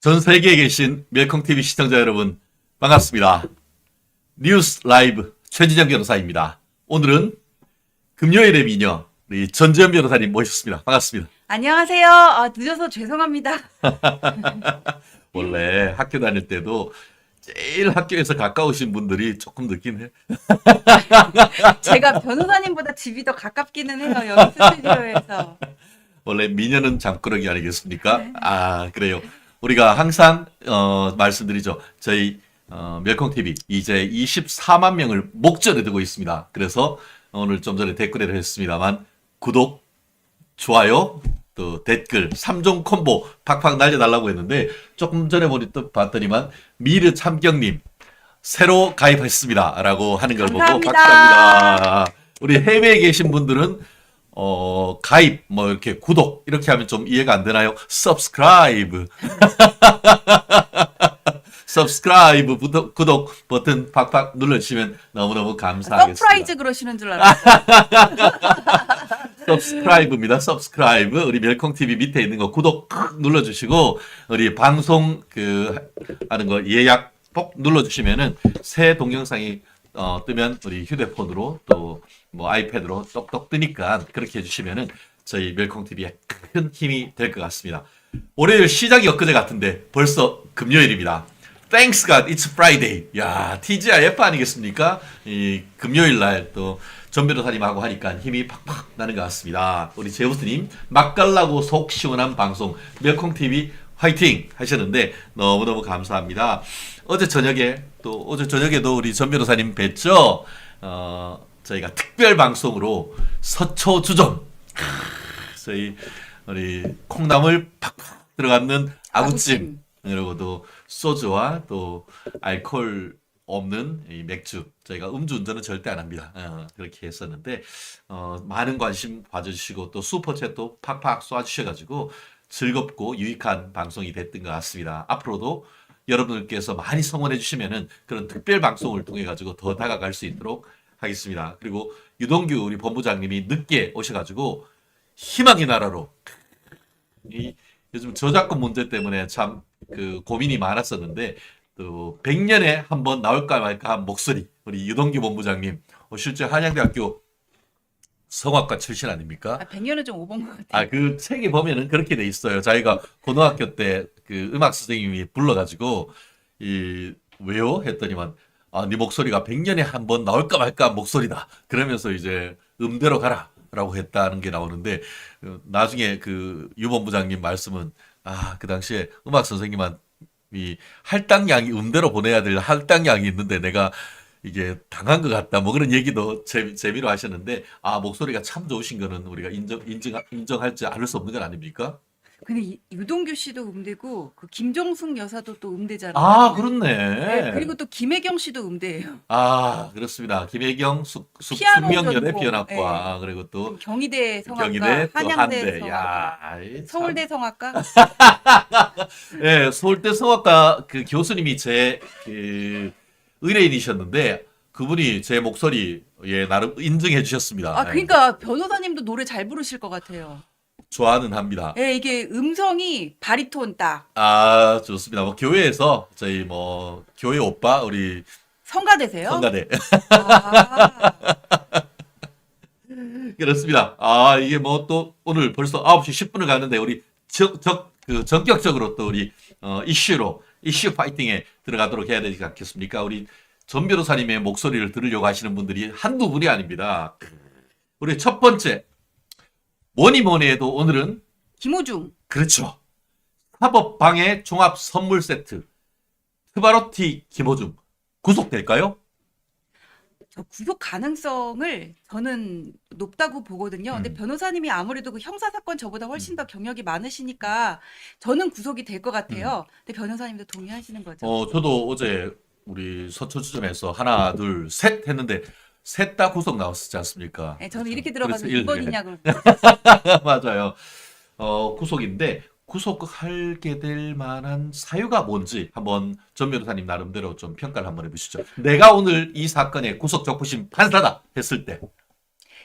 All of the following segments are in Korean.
전 세계에 계신 멜콩TV 시청자 여러분, 반갑습니다. 뉴스 라이브 최진영 변호사입니다. 오늘은 금요일의 미녀, 우리 전지현 변호사님 모셨습니다. 반갑습니다. 안녕하세요. 늦어서 죄송합니다. 원래 학교 다닐 때도 제일 학교에서 가까우신 분들이 조금 늦긴 해. 제가 변호사님보다 집이 더 가깝기는 해요. 여기 스튜디오에서. 원래 미녀는 잠꾸러기 아니겠습니까? 아, 그래요. 우리가 항상 말씀드리죠. 저희 멜콩TV 이제 24만 명을 목전에 두고 있습니다. 그래서 오늘 좀 전에 댓글에도 했습니다만 구독, 좋아요, 또 댓글 3종 콤보 팍팍 날려달라고 했는데 조금 전에 또 봤더니만 미르 참경님 새로 가입하셨습니다 라고 하는 걸 보고 감사합니다. 박수합니다. 우리 해외에 계신 분들은 가입, 뭐, 이렇게 구독, 이렇게 하면 좀 이해가 안 되나요? subscribe. subscribe, 구독 버튼 팍팍 눌러주시면 너무너무 감사하겠습니다. 서프라이즈 그러시는 줄 알았어요. subscribe입니다. subscribe. 우리 멜콩TV 밑에 있는 거 구독 눌러주시고, 우리 방송 하는 거 예약 꼭 눌러주시면은 새 동영상이 뜨면 우리 휴대폰으로 또 뭐 아이패드로 똑똑 뜨니까 그렇게 해주시면은 저희 멜콩TV에 큰 힘이 될 것 같습니다. 월요일 시작이 엊그제 같은데 벌써 금요일입니다. Thanks God, it's Friday. 야, TGIF 아니겠습니까? 이 금요일 날 또 전 변호사님하고 하니까 힘이 팍팍 나는 것 같습니다. 우리 제우스님 맛깔나고 속 시원한 방송 멜콩TV 화이팅 하셨는데 너무너무 감사합니다. 어제 저녁에도 우리 전 변호사님 뵀죠? 저희가 특별 방송으로 서초주점 저희 우리 콩나물 팍팍 들어가는 아구찜 그리고 또 소주와 또 알코올 없는 이 맥주 저희가 음주운전은 절대 안 합니다. 그렇게 했었는데 많은 관심 봐주시고 또 슈퍼챗도 팍팍 쏴주셔가지고 즐겁고 유익한 방송이 됐던 것 같습니다. 앞으로도 여러분들께서 많이 성원해 주시면은 그런 특별 방송을 통해 가지고 더 다가갈 수 있도록 하겠습니다. 그리고 유동규 우리 본부장님이 늦게 오셔가지고 희망의 나라로 요즘 저작권 문제 때문에 참 고민이 많았었는데 또 100년에 한번 나올까 말까 한 목소리 우리 유동규 본부장님 실제 한양대학교 성악과 출신 아닙니까? 100년은 좀 오본 것 같아요. 그 책에 보면은 그렇게 돼 있어요. 자기가 고등학교 때 음악 선생님이 불러가지고 왜요? 했더니만 네 목소리가 100년에 한 번 나올까 말까 목소리다. 그러면서 이제 음대로 가라. 라고 했다는 게 나오는데, 나중에 유 본부장님 말씀은, 그 당시에 음악 선생님한 할당량이 음대로 보내야 될 할당량이 있는데 내가 이게 당한 것 같다. 뭐 그런 얘기도 재미로 하셨는데, 목소리가 참 좋으신 거는 우리가 인정할지 않을 수 없는 건 아닙니까? 근데 유동규 씨도 음대고 김종숙 여사도 또 음대잖아요. 그렇네. 네, 그리고 또 김혜경 씨도 음대예요. 그렇습니다. 김혜경 피아노 숙명여대 전공. 피아노과 그리고 또 경희대 성악가, 경희대 또 한양대 한대. 성악가, 참. 서울대 성악가. 네, 서울대 성악과 교수님이 제 의뢰인이셨는데 그분이 제 목소리에 나름 인증해 주셨습니다. 그러니까 변호사님도 노래 잘 부르실 것 같아요. 좋아는 합니다. 네, 이게 음성이 바리톤 딱. 좋습니다. 뭐 교회에서 저희 교회 오빠 우리 성가대세요? 성가대 아, 그렇습니다. 이게 또 오늘 벌써 9시 10분을 가는데 우리 전격적으로 또 우리 이슈 파이팅에 들어가도록 해야 되지 않겠습니까? 우리 전 변호사님의 목소리를 들으려고 하시는 분들이 한두 분이 아닙니다. 우리 첫 번째 뭐니 해도 오늘은 김호중. 그렇죠. 사법방해 종합 선물 세트 트바로티 김호중 구속될까요? 저 구속 가능성을 저는 높다고 보거든요. 근데 변호사님이 아무래도 형사사건 저보다 훨씬 더 경력이 많으시니까 저는 구속이 될 것 같아요. 근데 변호사님도 동의하시는 거죠? 저도 어제 우리 서초지점에서 하나, 둘, 셋 했는데 셋 다 구속 나왔지 않습니까? 네, 저는 이렇게 들어가서 그래서 2번이냐고. 맞아요. 구속인데 구속하게 될 만한 사유가 뭔지 한번 전 변호사님 나름대로 좀 평가를 한번 해보시죠. 내가 오늘 이 사건의 구속 적부심 판사다 했을 때.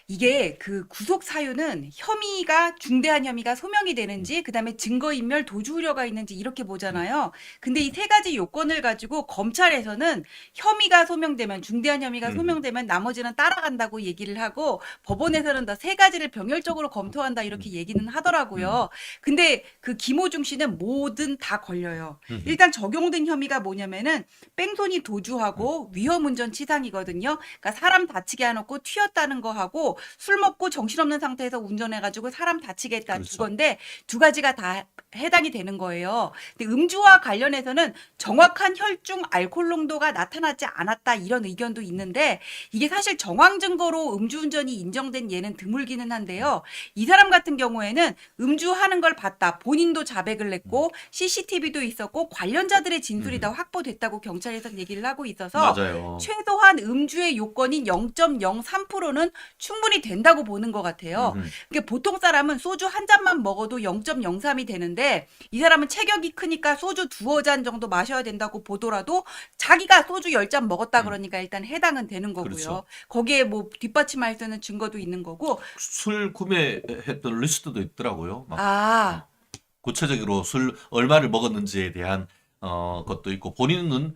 이게 그 구속 사유는 혐의가 중대한 혐의가 소명이 되는지 그다음에 증거인멸 도주 우려가 있는지 이렇게 보잖아요. 근데 이 세 가지 요건을 가지고 검찰에서는 혐의가 소명되면 중대한 혐의가 소명되면 나머지는 따라간다고 얘기를 하고 법원에서는 다 세 가지를 병렬적으로 검토한다 이렇게 얘기는 하더라고요. 근데 그 김호중 씨는 뭐든 다 걸려요. 일단 적용된 혐의가 뭐냐면은 뺑소니 도주하고 위험운전 치상이거든요. 그러니까 사람 다치게 해놓고 튀었다는 거 하고 술 먹고 정신없는 상태에서 운전해가지고 사람 다치게 했다 그렇죠. 두 건데 두 가지가 다 해당이 되는 거예요. 근데 음주와 관련해서는 정확한 혈중 알코올 농도가 나타나지 않았다 이런 의견도 있는데 이게 사실 정황 증거로 음주운전이 인정된 예는 드물기는 한데요. 이 사람 같은 경우에는 음주하는 걸 봤다. 본인도 자백을 했고 CCTV도 있었고 관련자들의 진술이 다 확보됐다고 경찰에서 얘기를 하고 있어서 맞아요. 최소한 음주의 요건인 0.03%는 충분히 된다고 보는 것 같아요. 그러니까 보통 사람은 소주 한 잔만 먹어도 0.03이 되는데 이 사람은 체격이 크니까 소주 두어 잔 정도 마셔야 된다고 보더라도 자기가 소주 10잔 먹었다 그러니까 일단 해당은 되는 거고요. 그렇죠. 거기에 뭐 뒷받침할 수 있는 증거도 있는 거고. 술 구매했던 리스트도 있더라고요. 막 아, 구체적으로 술 얼마를 먹었는지에 대한 것도 있고 본인은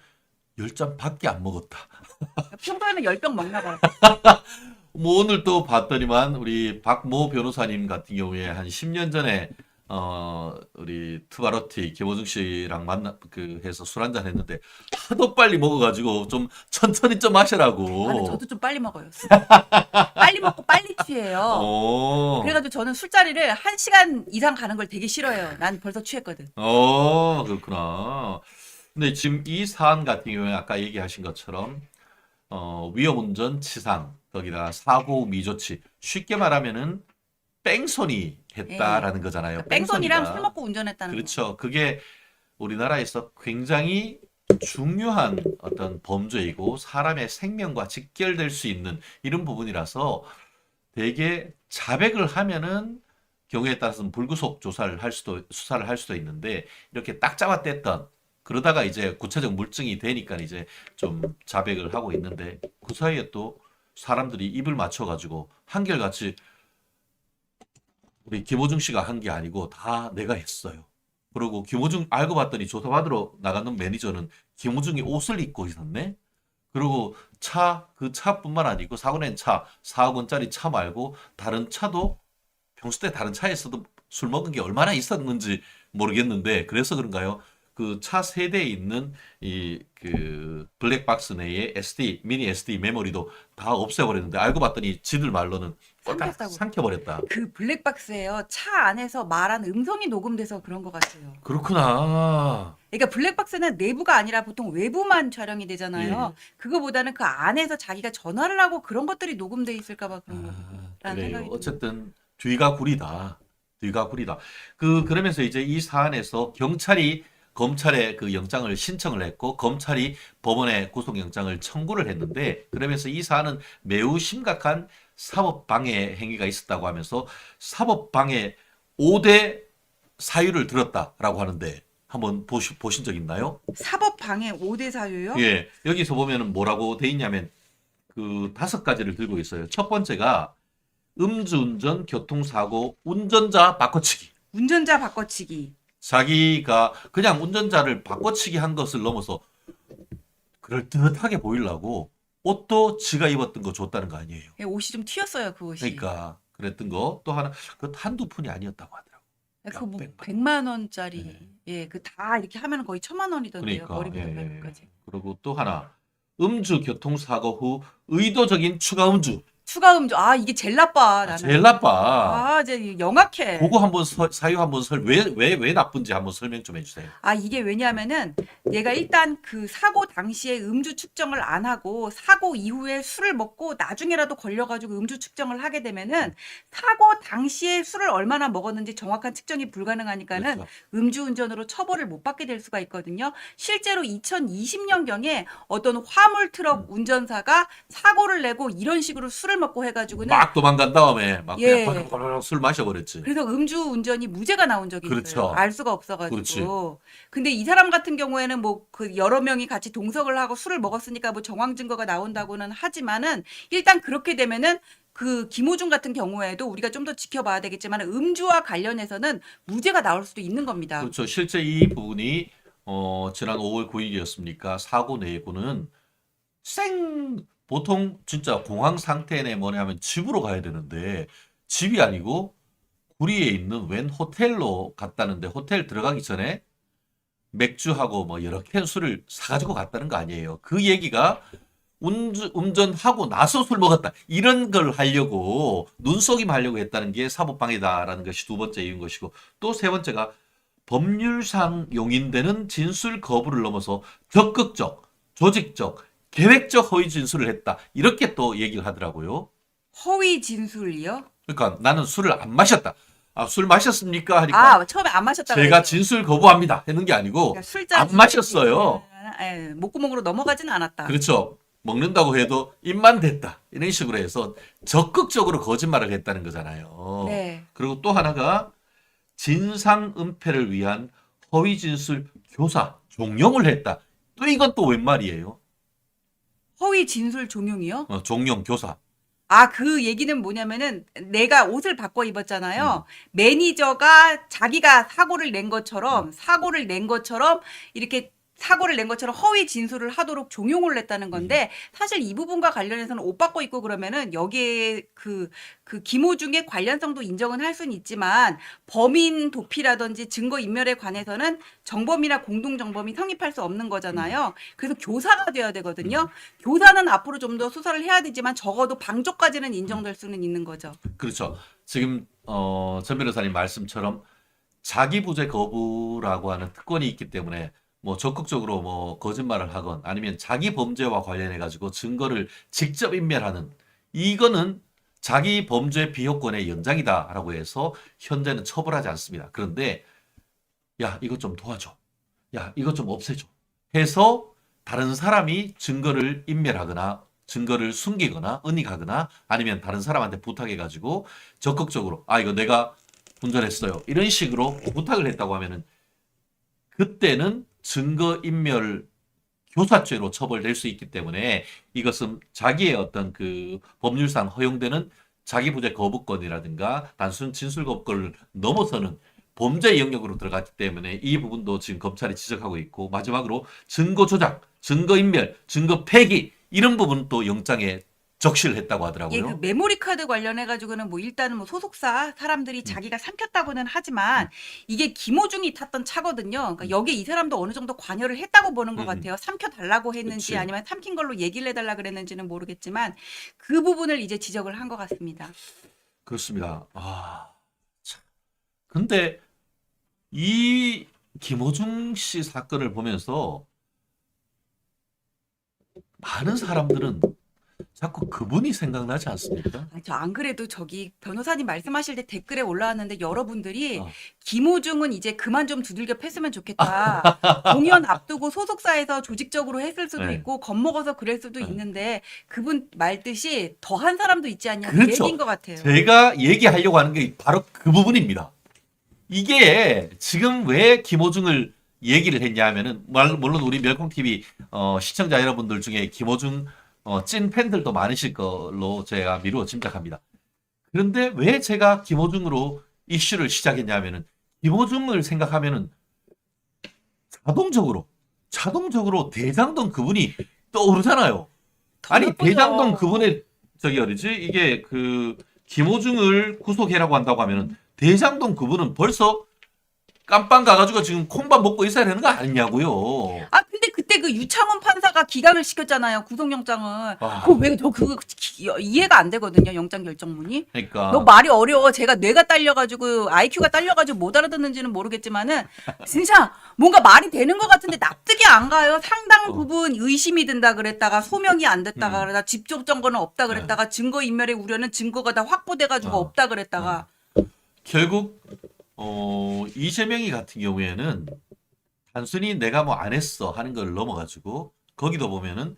10잔밖에 안 먹었다. 평소에는 10병 먹나 봐요. 뭐 오늘 또 봤더니만 우리 박모 변호사님 같은 경우에 한 10년 전에 우리 트바로티 김호중 씨랑 해서 술 한잔 했는데 하도 빨리 먹어가지고 좀 천천히 좀 아, 마시라고. 근데 저도 좀 빨리 먹어요. 빨리 먹고 빨리 취해요. 오. 그래가지고 저는 술자리를 1시간 이상 가는 걸 되게 싫어해요. 난 벌써 취했거든. 그렇구나. 근데 지금 이 사안 같은 경우에 아까 얘기하신 것처럼 위험운전 치상 거기다가 사고 미조치 쉽게 말하면은 뺑소니 했다라는 거잖아요. 뺑소니랑 술 뺑소니가. 먹고 운전했다는 거. 그렇죠. 그게 우리나라에서 굉장히 중요한 어떤 범죄이고 사람의 생명과 직결될 수 있는 이런 부분이라서 되게 자백을 하면은 경우에 따라서는 불구속 수사를 할 수도 있는데 이렇게 딱 잡아 뗐던 그러다가 이제 구체적 물증이 되니까 이제 좀 자백을 하고 있는데 그 사이에 또 사람들이 입을 맞춰가지고 한결같이 우리 김호중 씨가 한 게 아니고 다 내가 했어요. 그리고 김호중 알고 봤더니 조사받으러 나가는 매니저는 김호중이 옷을 입고 있었네. 그리고 그 차뿐만 아니고 사고 낸 차, 4억 원짜리 차 말고 다른 차도 평소 때 다른 차에서도 술 먹은 게 얼마나 있었는지 모르겠는데 그래서 그런가요? 그 차 세대에 있는 그 블랙박스 내에 미니 SD 메모리도 다 없애버렸는데 알고 봤더니 지들 말로는 꼴깍 삼켰다고. 삼켜버렸다. 그 블랙박스예요. 차 안에서 말한 음성이 녹음돼서 그런 것 같아요. 그렇구나. 그러니까 블랙박스는 내부가 아니라 보통 외부만 촬영이 되잖아요. 예. 그거보다는 그 안에서 자기가 전화를 하고 그런 것들이 녹음돼 있을까 봐 그런 아, 거라는 그래요. 생각이 듭니다. 어쨌든 뒤가 구리다. 뒤가 구리다. 그러면서 이제 이 사안에서 경찰이 검찰에 그 영장을 신청을 했고 검찰이 법원에 구속영장을 청구를 했는데 그러면서 이 사안은 매우 심각한 사법방해 행위가 있었다고 하면서 사법방해 5대 사유를 들었다라고 하는데 한번 보신 적 있나요? 사법방해 5대 사유요? 예, 여기서 보면은 뭐라고 돼 있냐면 그 5가지를 들고 있어요. 첫 번째가 음주운전, 교통사고, 운전자 바꿔치기. 운전자 바꿔치기. 자기가 그냥 운전자를 바꿔치기 한 것을 넘어서 그럴듯하게 보이려고 옷도 지가 입었던 거 줬다는 거 아니에요. 예, 옷이 좀 튀었어요, 그 옷이. 그러니까 그랬던 거 또 하나 그 한두 푼이 아니었다고 하더라고. 그뭐 몇백만. 100만 원짜리. 네. 예, 그 다 이렇게 하면 거의 1000만 원이던데요. 그러니까 머리부터 예, 예. 발끝까지. 그리고 또 하나 음주 교통사고 후 의도적인 추가 음주. 추가 음주. 아, 이게 제일 나빠, 나는. 제일 나빠. 아, 이제 영악해. 그거 한번 사유 한번 왜 나쁜지 한번 설명 좀 해주세요. 아, 이게 왜냐면은 얘가 일단 그 사고 당시에 음주 측정을 안 하고 사고 이후에 술을 먹고 나중에라도 걸려가지고 음주 측정을 하게 되면은 사고 당시에 술을 얼마나 먹었는지 정확한 측정이 불가능하니까는 그렇죠. 음주운전으로 처벌을 못 받게 될 수가 있거든요. 실제로 2020년경에 어떤 화물 트럭 운전사가 사고를 내고 이런 식으로 술을 먹고 해가지고는 막 도망간 다음에 막 예. 그냥 바라바라 술 마셔버렸지. 그래서 음주운전이 무죄가 나온 적이 있어요. 그렇죠. 알 수가 없어가지고. 그렇지. 근데 이 사람 같은 경우에는 뭐 그 여러 명이 같이 동석을 하고 술을 먹었으니까 뭐 정황 증거가 나온다고는 하지만은 일단 그렇게 되면은 그 김호중 같은 경우에도 우리가 좀 더 지켜봐야 되겠지만 음주와 관련해서는 무죄가 나올 수도 있는 겁니다. 그렇죠. 실제 이 부분이 지난 5월 9일이었습니까? 사고 내고는 보통 진짜 공황 상태네 뭐냐면 집으로 가야 되는데 집이 아니고 구리에 있는 웬 호텔로 갔다는데 호텔 들어가기 전에 맥주하고 뭐 여러 캔 술을 사가지고 갔다는 거 아니에요. 그 얘기가 운전하고 나서 술 먹었다. 이런 걸 하려고 눈속임 하려고 했다는 게 사법방해다라는 것이 두 번째 이유인 것이고 또 세 번째가 법률상 용인되는 진술 거부를 넘어서 적극적, 조직적, 계획적 허위 진술을 했다. 이렇게 또 얘기를 하더라고요. 허위 진술이요? 그러니까 나는 술을 안 마셨다. 아, 술 마셨습니까? 하니까 아, 처음에 안 마셨다고 제가 그랬죠. 진술 거부합니다. 했는 게 아니고 그러니까 술잔 안 마셨어요. 예, 목구멍으로 넘어가진 않았다. 그렇죠. 먹는다고 해도 입만 댔다. 이런 식으로 해서 적극적으로 거짓말을 했다는 거잖아요. 네. 그리고 또 하나가 진상 은폐를 위한 허위 진술 교사 종용을 했다. 또 이건 또 웬 말이에요? 허위 진술 종용이요? 종용 교사. 아, 그 얘기는 뭐냐면은 내가 옷을 바꿔 입었잖아요. 음. 매니저가 자기가 사고를 낸 것처럼 이렇게 사고를 낸 것처럼 허위 진술을 하도록 종용을 했다는 건데 사실 이 부분과 관련해서는 옷 바꿔 입고 그러면은 여기에 그 김호중의 관련성도 인정은 할 수는 있지만 범인 도피라든지 증거 인멸에 관해서는 정범이나 공동 정범이 성립할 수 없는 거잖아요. 그래서 교사가 돼야 되거든요. 교사는 앞으로 좀 더 수사를 해야 되지만 적어도 방조까지는 인정될 수는 있는 거죠. 그렇죠. 지금 전 변호사님 말씀처럼 자기 부재 거부라고 하는 특권이 있기 때문에 뭐 적극적으로 뭐 거짓말을 하건 아니면 자기 범죄와 관련해 가지고 증거를 직접 인멸하는 이거는 자기 범죄 비효권의 연장이다라고 해서 현재는 처벌하지 않습니다. 그런데 야, 이것 좀 도와줘. 야, 이것 좀 없애줘. 해서 다른 사람이 증거를 인멸하거나 증거를 숨기거나 은닉하거나 아니면 다른 사람한테 부탁해가지고 적극적으로 아, 이거 내가 운전했어요. 이런 식으로 부탁을 했다고 하면은 그때는 증거인멸 교사죄로 처벌될 수 있기 때문에 이것은 자기의 어떤 그 법률상 허용되는 자기부재 거부권이라든가 단순 진술 거부권을 넘어서는 범죄 영역으로 들어갔기 때문에 이 부분도 지금 검찰이 지적하고 있고 마지막으로 증거 조작, 증거 인멸, 증거 폐기 이런 부분도 영장에 적시를 했다고 예, 하더라고요. 그 메모리 카드 관련해 가지고는 뭐 일단은 뭐 소속사 사람들이 자기가 삼켰다고는 하지만 이게 김호중이 탔던 차거든요. 그러니까 여기에 이 사람도 어느 정도 관여를 했다고 보는 것 같아요. 삼켜 달라고 했는지 그치. 아니면 삼킨 걸로 얘기를 해달라 그랬는지는 모르겠지만 그 부분을 이제 지적을 한 것 같습니다. 그렇습니다. 아, 참. 근데 이 김호중 씨 사건을 보면서 많은 사람들은 자꾸 그분이 생각나지 않습니까? 저 안 그래도 저기 변호사님 말씀하실 때 댓글에 올라왔는데 여러분들이 어. 김호중은 이제 그만 좀 두들겨 팼으면 좋겠다. 공연 앞두고 소속사에서 조직적으로 했을 수도 네. 있고 겁먹어서 그럴 수도 네. 있는데 그분 말뜻이 더한 사람도 있지 않냐 그 그렇죠. 얘기인 것 같아요. 제가 얘기하려고 하는 게 바로 그 부분입니다. 이게 지금 왜 김호중을 얘기를 했냐 하면은 물론 우리 멸콩TV 시청자 여러분들 중에 김호중 찐 팬들도 많으실 걸로 제가 미루어 짐작합니다. 그런데 왜 제가 김호중으로 이슈를 시작했냐면은 김호중을 생각하면은 자동적으로 대장동 그분이 떠오르잖아요. 아니 예쁘죠. 대장동 그분의 저기 어디지 이게 그 김호중을 구속해라고 한다고 하면은 대장동 그분은 벌써 깜빵 가가지고 지금 콩밥 먹고 있어야 되는 거 아니냐고요. 아 근데 그때 그 유창훈 판사가 기각을 시켰잖아요 구속영장을. 아. 그거 이해가 안 되거든요 영장 결정문이. 그러니까 너 말이 어려워. 제가 뇌가 딸려가지고 IQ가 딸려가지고 못 알아듣는지는 모르겠지만은 진짜 뭔가 말이 되는 것 같은데 납득이 안 가요. 상당 부분 의심이 든다 그랬다가 소명이 안 됐다가 그러다 직접 증거는 없다 그랬다가 증거 인멸의 우려는 증거가 다 확보돼가지고 없다 그랬다가 결국 이재명이 같은 경우에는 단순히 내가 뭐 안 했어 하는 걸 넘어가지고 거기도 보면은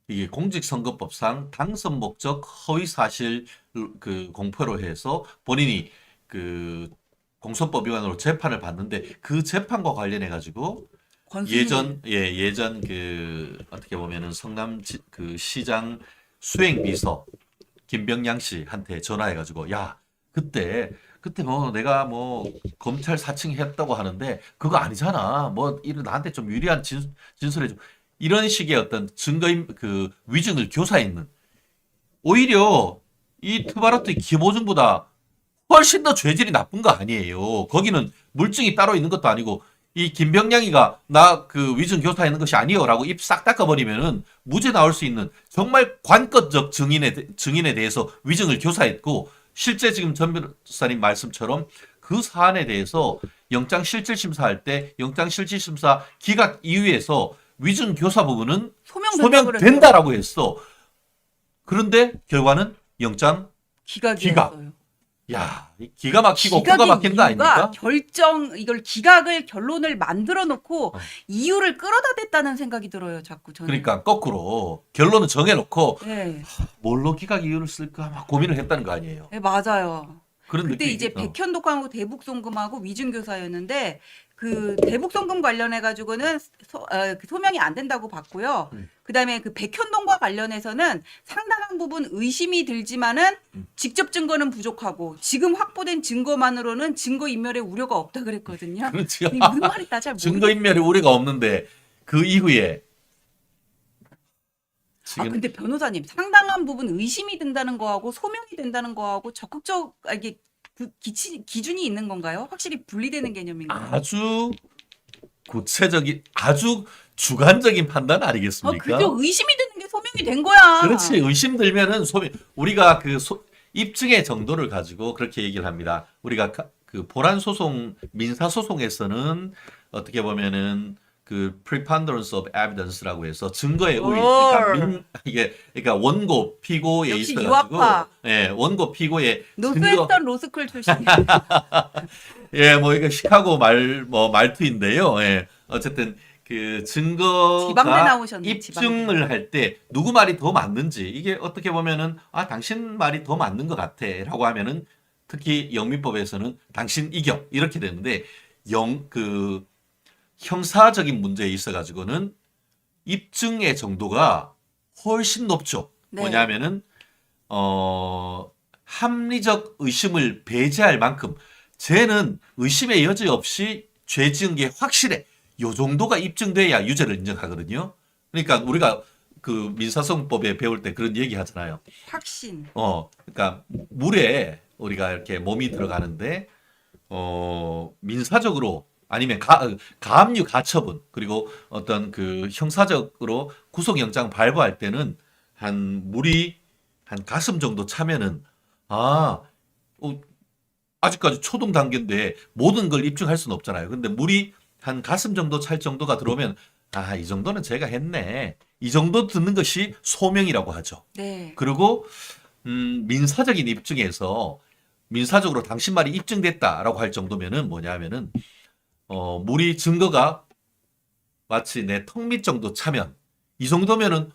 이게 공직선거법상 당선 목적 허위 사실 그 공표로 해서 본인이 그 공선법 위반으로 재판을 받는데 그 재판과 관련해 가지고 예전 그 어떻게 보면은 성남 그 시장 수행 비서 김병양 씨한테 전화해가지고 야 그때 뭐 내가 뭐 검찰 사칭 했다고 하는데 그거 아니잖아. 뭐 이런 나한테 좀 유리한 진술해 줘. 이런 식의 어떤 증거인 그 위증을 교사했는 오히려 이 트바르트의 김호중보다 훨씬 더 죄질이 나쁜 거 아니에요. 거기는 물증이 따로 있는 것도 아니고 이 김병량이가 나 그 위증 교사했는 것이 아니요라고 입 싹 닦아버리면은 무죄 나올 수 있는 정말 관건적 증인에 대해서 위증을 교사했고 실제 지금 전 변호사님 말씀처럼 그 사안에 대해서 영장 실질 심사할 때 영장 실질 심사 기각 이후에서 위증 교사 부분은 소명된다라고 했어. 그런데 결과는 영장 기각이었어요. 야, 기가 막히고 코가 막힌 거 아닙니까? 이걸 결론을 만들어 놓고 이유를 끌어다 댔다는 생각이 들어요, 자꾸 저는. 그러니까 거꾸로 결론을 정해놓고 네. 뭘로 기각 이유를 쓸까 막 고민을 했다는 거 아니에요. 네, 맞아요. 그런 그때 느낌이 이제 백현독하고 대북송금하고 위증교사였는데 그 대북송금 관련해 가지고는 소명이 안 된다고 봤고요. 그다음에 그 백현동과 관련해서는 상당한 부분 의심이 들지만은 직접 증거는 부족하고 지금 확보된 증거만으로는 증거 인멸의 우려가 없다 그랬거든요. 그렇죠. 이게 무슨 말인지 잘 증거 인멸의 우려가 없는데 그 이후에 지금 근데 변호사님 상당한 부분 의심이 든다는 거하고 소명이 된다는 거하고 적극적 이게 기준이 있는 건가요? 확실히 분리되는 개념인가요? 아주 구체적인 아주 주관적인 판단 아니겠습니까? 그죠. 의심이 드는 게 소명이 된 거야. 그렇지. 의심 들면은 우리가 그 입증의 정도를 가지고 그렇게 얘기를 합니다. 우리가 그 보란 소송 민사 소송에서는 어떻게 보면은 그 preponderance of evidence라고 해서 증거의 우위. 그러니까 원고 피고에 역시 있어 유학파. 가지고 원고 피고의 노스웨스턴 로스쿨 출신. 예, 뭐 이거 시카고 말투인데요. 예. 어쨌든 그 지방대 증거가 나오셨네, 입증을 할 때 누구 말이 더 맞는지 이게 어떻게 보면은 당신 말이 더 맞는 것 같아라고 하면은 특히 영미법에서는 당신 이겨 이렇게 되는데 그 형사적인 문제에 있어 가지고는 입증의 정도가 훨씬 높죠. 네. 뭐냐면은 합리적 의심을 배제할 만큼 쟤는 의심의 여지 없이 죄 지은 게 확실해. 요 정도가 입증돼야 유죄를 인정하거든요. 그러니까 우리가 그 민사소송법에 배울 때 그런 얘기 하잖아요. 확신. 그러니까 물에 우리가 이렇게 몸이 들어가는데 민사적으로 아니면 가압류 가처분 그리고 어떤 그 형사적으로 구속영장 발부할 때는 물이 한 가슴 정도 차면은 아직까지 초동 단계인데 모든 걸 입증할 수는 없잖아요. 근데 물이 한 가슴 정도 찰 정도가 들어오면 이 정도는 제가 했네. 이 정도 듣는 것이 소명이라고 하죠. 네. 그리고 민사적인 입증에서 민사적으로 당신 말이 입증됐다라고 할 정도면은 뭐냐면은 물이 증거가 마치 내 턱 밑 정도 차면 이 정도면은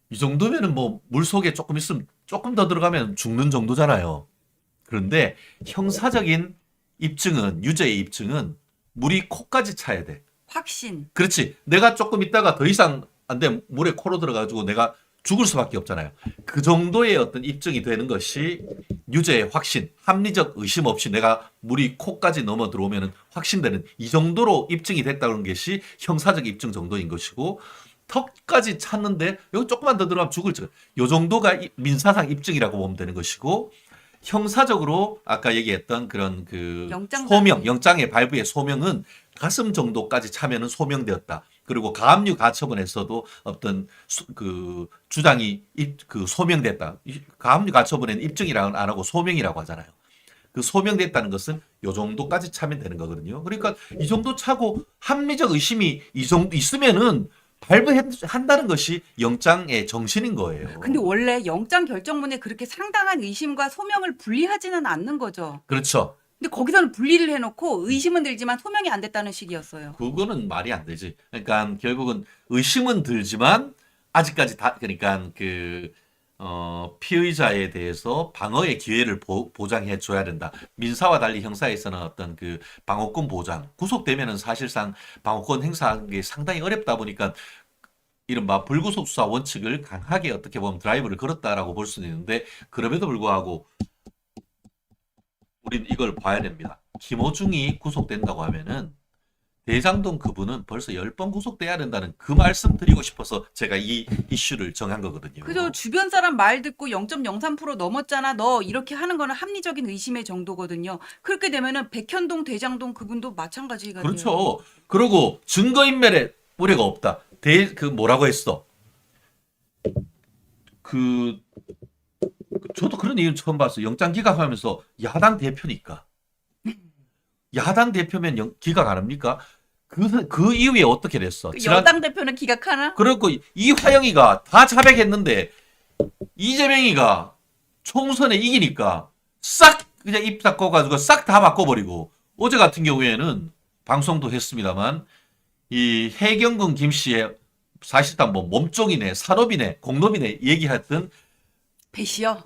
이 정도면은 뭐 물 속에 조금 있으면 조금 더 들어가면 죽는 정도잖아요. 그런데 형사적인 입증은 유죄의 입증은 물이 코까지 차야 돼. 확신. 그렇지. 내가 조금 있다가 더 이상 안 돼. 물에 코로 들어가지고 내가 죽을 수밖에 없잖아요. 그 정도의 어떤 입증이 되는 것이 유죄의 확신, 합리적 의심 없이 내가 물이 코까지 넘어 들어오면 확신되는 이 정도로 입증이 됐다는 것이 형사적 입증 정도인 것이고 턱까지 찼는데 여기 조금만 더 들어가면 죽을 요 정도가 민사상 입증이라고 보면 되는 것이고 형사적으로 아까 얘기했던 그런 그 영장의 발부의 소명은 가슴 정도까지 차면은 소명되었다. 그리고 가압류 가처분에서도 어떤 그 주장이 그 소명됐다. 가압류 가처분에는 입증이라고 안 하고 소명이라고 하잖아요. 그 소명됐다는 것은 요 정도까지 차면 되는 거거든요. 그러니까 이 정도 차고 합리적 의심이 이 정도 있으면은 발부한다는 것이 영장의 정신인 거예요. 근데 원래 영장 결정문에 그렇게 상당한 의심과 소명을 분리하지는 않는 거죠. 그렇죠. 근데 거기서는 분리를 해놓고 의심은 들지만 소명이 안 됐다는 식이었어요. 그거는 말이 안 되지. 그러니까 결국은 의심은 들지만 아직까지 그러니까 피의자에 대해서 방어의 기회를 보장해 줘야 된다. 민사와 달리 형사에서는 어떤 그 방어권 보장, 구속되면은 사실상 방어권 행사하는 게 상당히 어렵다 보니까 이른바 불구속 수사 원칙을 강하게 어떻게 보면 드라이브를 걸었다라고 볼 수는 있는데 그럼에도 불구하고 우리는 이걸 봐야 됩니다. 김호중이 구속된다고 하면은 대장동 그분은 벌써 10번 구속돼야 된다는 그 말씀 드리고 싶어서 제가 이 이슈를 정한 거거든요. 그죠. 주변 사람 말 듣고 0.03% 넘었잖아. 너 이렇게 하는 거는 합리적인 의심의 정도거든요. 그렇게 되면은 백현동, 대장동 그분도 마찬가지가 돼요. 그렇죠. 그리고 증거인멸에 우려가 없다. 그 뭐라고 했어? 저도 그런 얘기를 처음 봤어요. 영장 기각하면서 야당 대표니까. 야당 대표면 기각 안 합니까? 그 이후에 어떻게 됐어? 여당 대표는 기각하나? 그리고 이화영이가 다 자백했는데 이재명이가 총선에 이기니까 싹 그냥 입 닫고가지고 싹 다 바꿔버리고 어제 같은 경우에는 방송도 했습니다만 이 해경군 김 씨의 사실상 뭐 몸종이네 산업이네 공범이네 얘기했던 배시요.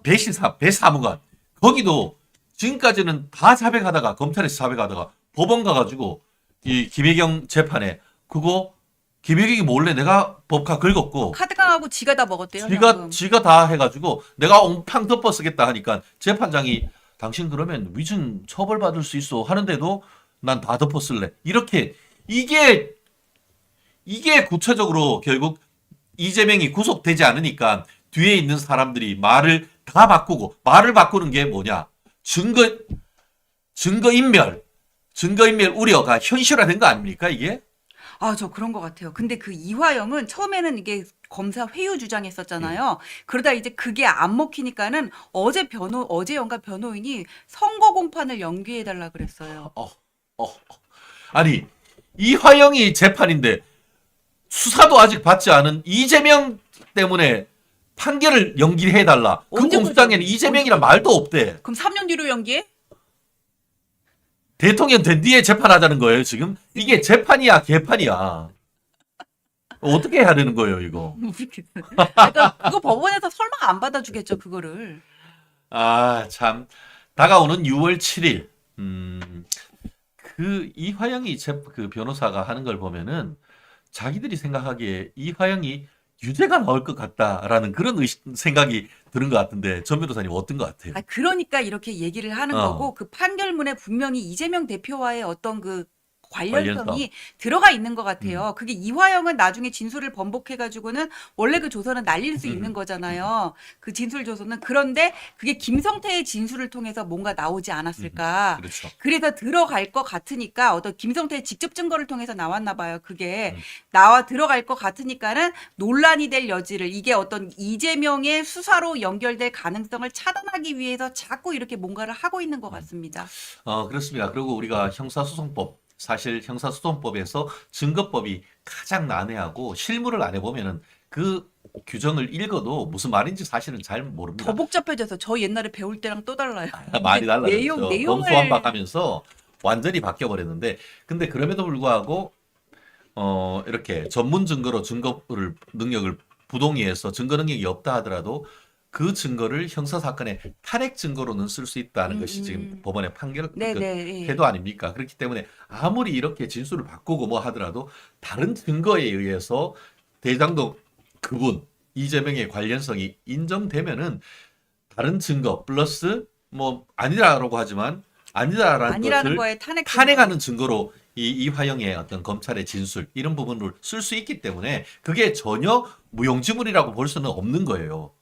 배사무관 거기도 지금까지는 다 자백하다가 검찰에서 자백하다가 법원 가가지고 이 김혜경 재판에 그거 김혜경이 몰래 내가 법카 긁었고 카드깡하고 지가 다 먹었대요. 현금. 지가 다 해가지고 내가 옹팡 덮어 쓰겠다 하니까 재판장이 당신 그러면 위증 처벌받을 수 있어 하는데도 난 다 덮어 쓸래 이렇게 이게 구체적으로 결국 이재명이 구속되지 않으니까 뒤에 있는 사람들이 말을 다 바꾸고 말을 바꾸는 게 뭐냐 증거인멸 우려가 현실화된 거 아닙니까 이게? 아, 저 그런 것 같아요. 근데 그 이화영은 처음에는 이게 검사 회유 주장했었잖아요. 그러다 이제 그게 안 먹히니까는 어제 연가 변호인이 선거 공판을 연기해달라 그랬어요. 아니 이화영이 재판인데 수사도 아직 받지 않은 이재명 때문에 판결을 연기해달라. 그 언제 공수장에는 그러죠? 이재명이란 말도 없대. 그럼 3년 뒤로 연기해? 대통령 된 뒤에 재판하자는 거예요 지금? 이게 재판이야 개판이야. 어떻게 해야 되는 거예요 이거? 모르겠어요. 그러니까 그거 법원에서 설마 안 받아주겠죠 그거를. 아 참 다가오는 6월 7일 그 이화영이 그 변호사가 하는 걸 보면은 자기들이 생각하기에 이화영이 유죄가 나올 것 같다라는 그런 생각이 드는 것 같은데 전 변호사님 어떤 것 같아요? 아, 그러니까 이렇게 얘기를 하는 어. 거고 그 판결문에 분명히 이재명 대표와의 어떤 그 관련성이 관련성. 들어가 있는 것 같아요. 그게 이화영은 나중에 진술을 번복해가지고는 원래 그 조서는 날릴 수 있는 거잖아요. 그 진술 조서는. 그런데 그게 김성태의 진술을 통해서 뭔가 나오지 않았을까. 그렇죠. 그래서 들어갈 것 같으니까 어떤 김성태의 직접 증거를 통해서 나왔나 봐요. 그게 음. 들어갈 것 같으니까는 논란이 될 여지를 이게 어떤 이재명의 수사로 연결될 가능성을 차단하기 위해서 자꾸 이렇게 뭔가를 하고 있는 것 같습니다. 그렇습니다. 그리고 우리가 형사소송법 사실 형사소송법에서 증거법이 가장 난해하고 실무를 안 해보면은 그 규정을 읽어도 무슨 말인지 사실은 잘 모릅니다. 더 복잡해져서 저 옛날에 배울 때랑 또 달라요. 많이 달라졌죠. 내용을 검수완박하면서 완전히 바뀌어버렸는데 근데 그럼에도 불구하고 이렇게 전문 증거로 증거를 능력을 부동의해서 증거 능력이 없다 하더라도 그 증거를 형사 사건의 탄핵 증거로는 쓸 수 있다는 것이 지금 법원의 판결 네네. 태도 아닙니까? 그렇기 때문에 아무리 이렇게 진술을 바꾸고 뭐 하더라도 다른 증거에 의해서 대장동 그분 이재명의 관련성이 인정되면은 다른 증거 플러스 뭐 아니라고 하지만 아니라는 아니라는 것을 거에 탄핵하는 증거로 이화영의 어떤 검찰의 진술 이런 부분을 쓸 수 있기 때문에 그게 전혀 무용지물이라고 볼 수는 없는 거예요.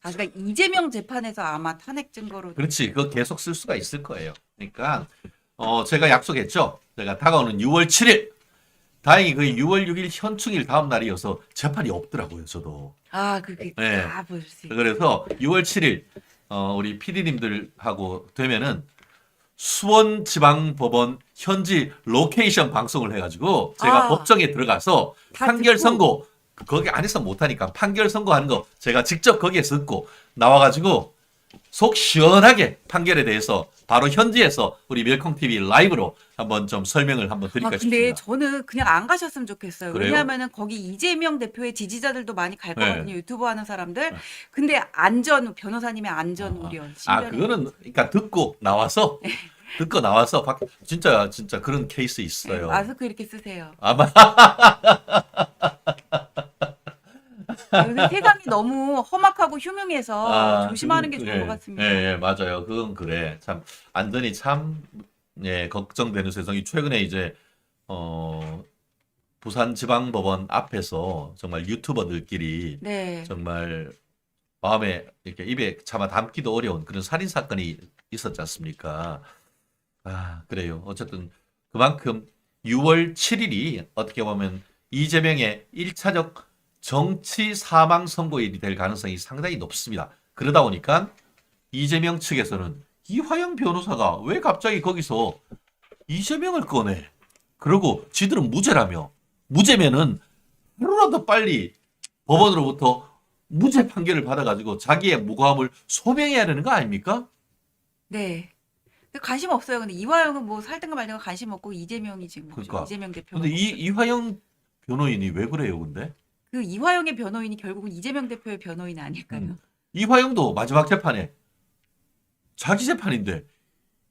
아, 그러니까 이재명 재판에서 아마 탄핵 증거로. 그렇지. 그거 계속 쓸 수가 있을 거예요. 그러니까 제가 약속했죠. 제가 다가오는 6월 7일. 다행히 그 6월 6일 현충일 다음 날이어서 재판이 없더라고요. 저도. 아, 그게 네. 다 볼 수 있. 그래서 6월 7일 우리 PD님들하고 되면은 수원지방법원 현지 로케이션 방송을 해가지고 제가 법정에 들어가서 다 판결 듣고. 선고 거기 안에서 못하니까 판결 선고하는 거 제가 직접 거기에서 듣고 나와가지고 속 시원하게 판결에 대해서 바로 현지에서 우리 멸콩TV 라이브로 한번 좀 설명을 한번 드릴까 근데 싶습니다. 저는 그냥 안 가셨으면 좋겠어요. 그래요? 왜냐하면은 거기 이재명 대표의 지지자들도 많이 갈 네. 거거든요. 유튜브 하는 사람들. 네. 근데 변호사님의 안전 우려. 신변에. 그거는 그러니까 듣고 나와서 진짜 그런 케이스 있어요. 마스크 이렇게 쓰세요. 아마 요새 세상이 너무 험악하고 흉흉해서 조심하는 게 좋은 것 예, 같습니다. 예, 맞아요. 그건 그래. 참, 안전이 참, 예, 걱정되는 세상이 최근에 이제, 어, 부산지방법원 앞에서 정말 유튜버들끼리 네. 정말 마음에 이렇게 입에 차마 담기도 어려운 그런 살인 사건이 있었지 않습니까? 아, 그래요. 어쨌든 그만큼 6월 7일이 어떻게 보면 이재명의 1차적 정치 사망 선고일이 될 가능성이 상당히 높습니다. 그러다 보니까 이재명 측에서는 이화영 변호사가 왜 갑자기 거기서 이재명을 꺼내? 그리고 지들은 무죄라며. 무죄면은 하루라도 빨리 법원으로부터 무죄 판결을 받아가지고 자기의 무고함을 소명해야 되는 거 아닙니까? 네. 근데 관심 없어요. 근데 이화영은 뭐 살든가 말든가 관심 없고 이재명이 지금 뭐죠? 그러니까. 이재명 대표가 근데 뭐죠? 이화영 변호인이 왜 그래요, 근데? 그 이화영의 변호인이 결국은 이재명 대표의 변호인 아닐까요? 이화영도 마지막 재판에 자기 재판인데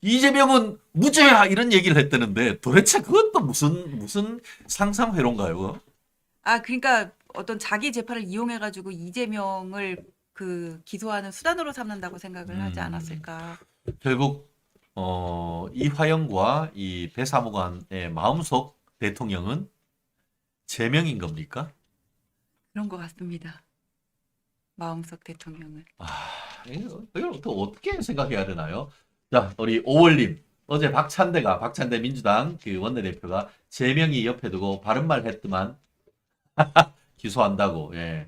이재명은 무죄야 이런 얘기를 했다는데 도대체 그것도 무슨 상상회로인가요? 그거? 아, 그러니까 어떤 자기 재판을 이용해 가지고 이재명을 그 기소하는 수단으로 삼는다고 생각을 하지 않았을까? 결국 이화영과 이 배사무관의 마음속 대통령은 제명인 겁니까? 그런 것 같습니다. 마음속 대통령은. 이걸 또 어떻게 생각해야 되나요? 자, 우리 오월님. 어제 박찬대 민주당 그 원내대표가 제명이 옆에 두고 바른말 했더만 기소한다고. 예.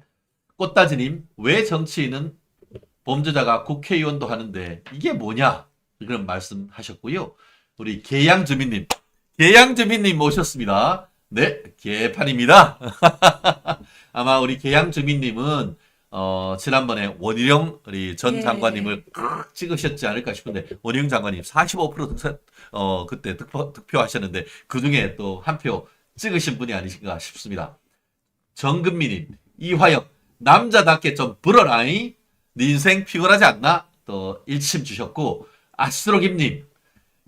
꽃다지님, 왜 정치인은 범죄자가 국회의원도 하는데 이게 뭐냐? 그런 말씀하셨고요. 우리 계양주민님 모셨습니다. 네, 개판입니다. 아마 우리 계양주민님은 지난번에 원희룡 우리 전 예. 장관님을 칵 찍으셨지 않을까 싶은데 원희룡 장관님 45% 그때 득표하셨는데 그 중에 또 한 표 찍으신 분이 아니신가 싶습니다. 정금미님, 이화영 남자답게 좀 불어라잉. 네 인생 피곤하지 않나? 또 일침 주셨고 아스트로김님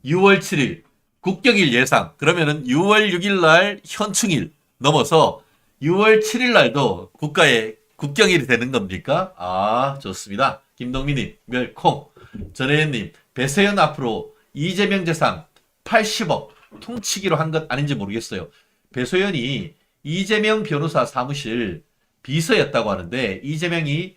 6월 7일 국경일 예상. 그러면은 6월 6일 날 현충일 넘어서 6월 7일 날도 국가의 국경일이 되는 겁니까? 아, 좋습니다. 김동민님, 멸콩. 전혜연님, 배세현 앞으로 이재명 재산 80억 퉁치기로 한 것 아닌지 모르겠어요. 배소연이 이재명 변호사 사무실 비서였다고 하는데 이재명이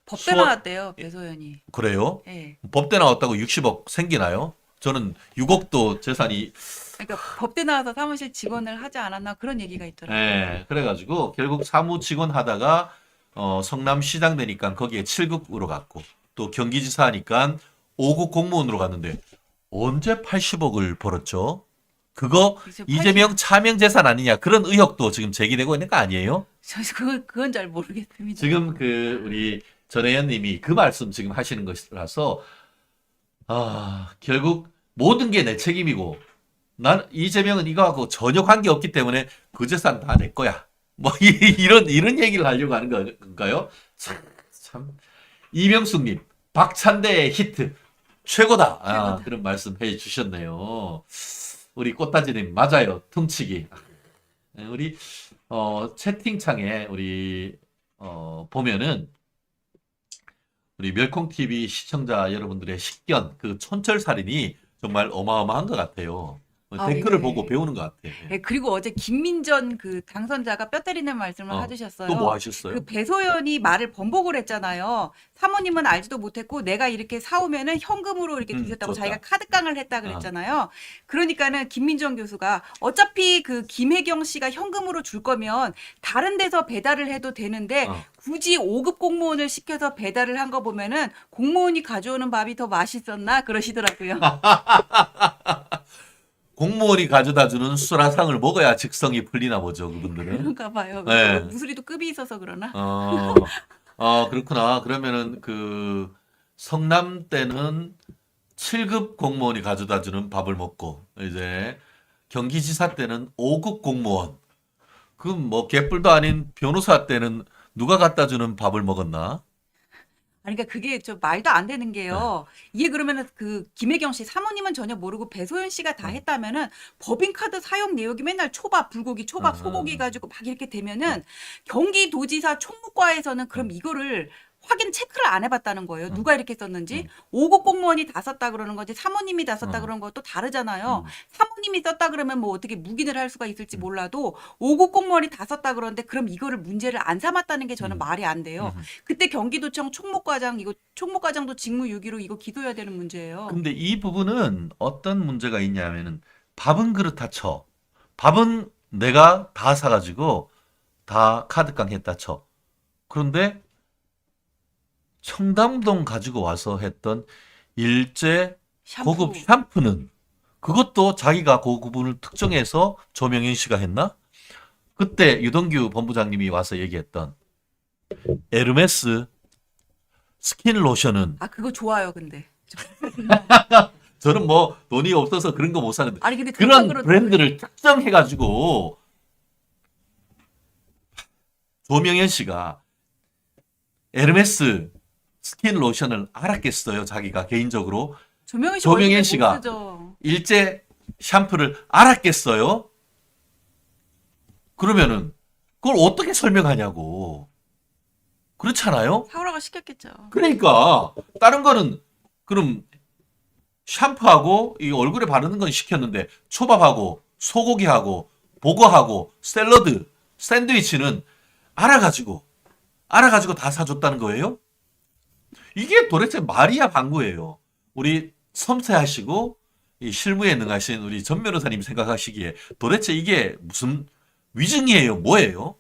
법대 수원- 나왔대요, 배소연이. 그래요? 예. 법대 나왔다고 60억 생기나요? 저는 6억도 재산이 그러니까 법대 나와서 사무실 직원을 하지 않았나 그런 얘기가 있더라고요. 예, 그래가지고 결국 사무 직원 하다가 성남시장 되니까 거기에 7급으로 갔고 또 경기지사 하니까 5급 공무원으로 갔는데 언제 80억을 벌었죠? 그거 글쎄요, 이재명 차명 재산 아니냐 그런 의혹도 지금 제기되고 있는 거 아니에요? 저 그건 잘 모르겠습니다. 지금 그 우리 전혜연님이 그 말씀 지금 하시는 것이라서 결국 모든 게 내 책임이고 난 이재명은 이거하고 전혀 관계 없기 때문에 그 재산 다 내 거야. 뭐 이런 얘기를 하려고 하는 건가요? 참. 이명숙님 박찬대의 히트 최고다. 최고다. 그런 말씀해 주셨네요. 우리 꽃다지님 맞아요. 퉁치기. 우리 채팅창에 우리 보면은 우리 멸콩 TV 시청자 여러분들의 식견 그 촌철살인이 정말 어마어마한 것 같아요. 댓글을 예. 보고 배우는 것 같아. 예, 그리고 어제 김민전 그 당선자가 뼈 때리는 말씀을 해주셨어요. 또 뭐 하셨어요? 그 배소연이 말을 번복을 했잖아요. 사모님은 알지도 못했고 내가 이렇게 사오면은 현금으로 이렇게 드셨다고 좋다. 자기가 카드깡을 했다 그랬잖아요. 그러니까는 김민정 교수가 어차피 그 김혜경 씨가 현금으로 줄 거면 다른 데서 배달을 해도 되는데 굳이 5급 공무원을 시켜서 배달을 한 거 보면은 공무원이 가져오는 밥이 더 맛있었나 그러시더라고요. 공무원이 가져다 주는 수라상을 먹어야 직성이 풀리나 보죠, 그분들은. 그런가 봐요. 네. 무술이도 급이 있어서 그러나? 그렇구나. 그러면은 그 성남 때는 7급 공무원이 가져다 주는 밥을 먹고 이제 경기지사 때는 5급 공무원. 그럼 뭐 개뿔도 아닌 변호사 때는 누가 갖다 주는 밥을 먹었나? 아니, 그러니까 그게 좀 말도 안 되는 게요. 이게 그러면은 그 김혜경 씨 사모님은 전혀 모르고 배소연 씨가 다 했다면은 법인카드 사용 내역이 맨날 초밥, 불고기, 초밥, 소고기 가지고 막 이렇게 되면은 경기도지사 총무과에서는 그럼 이거를 확인 체크를 안 해봤다는 거예요. 누가 이렇게 썼는지. 5급 공무원이 다 썼다 그러는 거지 사모님이 다 썼다 그러는 것도 다르잖아요. 사모님이 썼다 그러면 뭐 어떻게 묵인을 할 수가 있을지 몰라도 5급 공무원이 다 썼다 그러는데 그럼 이거를 문제를 안 삼았다는 게 저는 말이 안 돼요. 그때 경기도청 총무과장 이거 총무과장도 직무유기로 이거 기소해야 되는 문제예요. 근데 이 부분은 어떤 문제가 있냐면은 밥은 그렇다 쳐. 밥은 내가 다 사가지고 다 카드깡 했다 쳐. 그런데 청담동 가지고 와서 했던 일제 샴푸. 고급 샴푸는 그것도 자기가 그 부분을 특정해서 조명현 씨가 했나? 그때 유동규 본부장님이 와서 얘기했던 에르메스 스킨 로션은 아 그거 좋아요 근데. 저는 뭐 돈이 없어서 그런 거 못 사는데 아니 근데 그런 전적으로 브랜드를 특정해가지고 조명현 씨가 에르메스 스킨 로션을 알았겠어요 자기가 개인적으로 조명현 씨 조명현 얼굴에 못 씨가 쓰죠. 일제 샴푸를 알았겠어요? 그러면은 그걸 어떻게 설명하냐고. 그렇잖아요? 사오라가 시켰겠죠. 그러니까 다른 거는 그럼 샴푸하고 이 얼굴에 바르는 건 시켰는데 초밥하고 소고기하고 보거하고 샐러드, 샌드위치는 알아가지고 다 사줬다는 거예요? 이게 도대체 말이야 방구예요. 우리 섬세하시고 이 실무에 능하신 우리 전 변호사님 생각하시기에 도대체 이게 무슨 위증이에요? 뭐예요?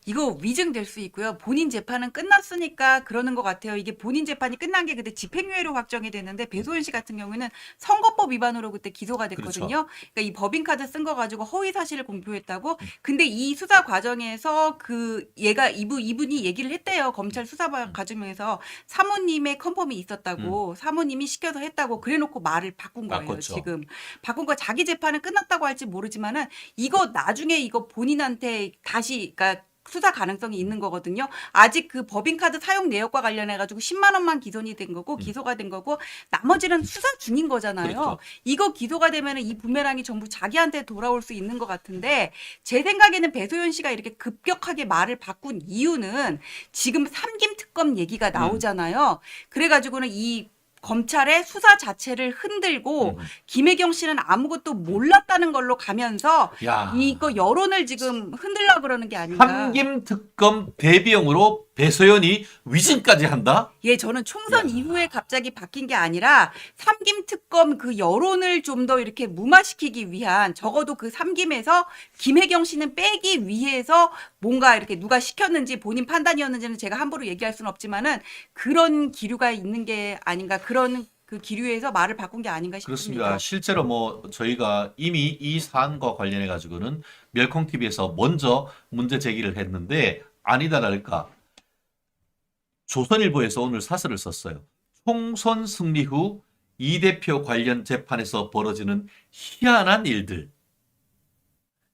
이거 위증될 수 있고요. 본인 재판은 끝났으니까 그러는 것 같아요. 이게 본인 재판이 끝난 게 그때 집행유예로 확정이 됐는데 배소연 씨 같은 경우에는 선거법 위반으로 그때 기소가 됐거든요. 그렇죠. 그러니까 이 법인카드 쓴 거 가지고 허위 사실을 공표했다고. 근데 이 수사 과정에서 그 얘가 이분이 얘기를 했대요. 검찰 수사 과정에서 사모님의 컨펌이 있었다고 사모님이 시켜서 했다고 그래놓고 말을 바꾼 거예요. 바꿨죠. 지금 바꾼 거 자기 재판은 끝났다고 할지 모르지만은 이거 나중에 이거 본인한테 다시 그러니까 수사 가능성이 있는 거거든요. 아직 그 법인카드 사용 내역과 관련해 가지고 10만 원만 기소이 된 거고 기소가 된 거고 나머지는 수사 중인 거잖아요. 그렇죠. 이거 기소가 되면은 이 부메랑이 전부 자기한테 돌아올 수 있는 것 같은데 제 생각에는 배소연 씨가 이렇게 급격하게 말을 바꾼 이유는 지금 삼김 특검 얘기가 나오잖아요. 그래가지고는 이 검찰의 수사 자체를 흔들고 김혜경 씨는 아무것도 몰랐다는 걸로 가면서 야. 이거 여론을 지금 흔들려 그러는 게 아닌가. 함김 특검 대비용으로 배소연이 위증까지 한다? 예, 저는 총선 이후에 갑자기 바뀐 게 아니라 삼김 특검 그 여론을 좀 더 이렇게 무마시키기 위한 적어도 그 삼김에서 김혜경 씨는 빼기 위해서 뭔가 이렇게 누가 시켰는지 본인 판단이었는지는 제가 함부로 얘기할 수는 없지만은 그런 기류가 있는 게 아닌가 그런 그 기류에서 말을 바꾼 게 아닌가 싶습니다. 그렇습니다. 실제로 뭐 저희가 이미 이 사안과 관련해 가지고는 멸콩 TV에서 먼저 문제 제기를 했는데 아니다 다를까 조선일보에서 오늘 사설을 썼어요. 총선 승리 후 이 대표 관련 재판에서 벌어지는 희한한 일들.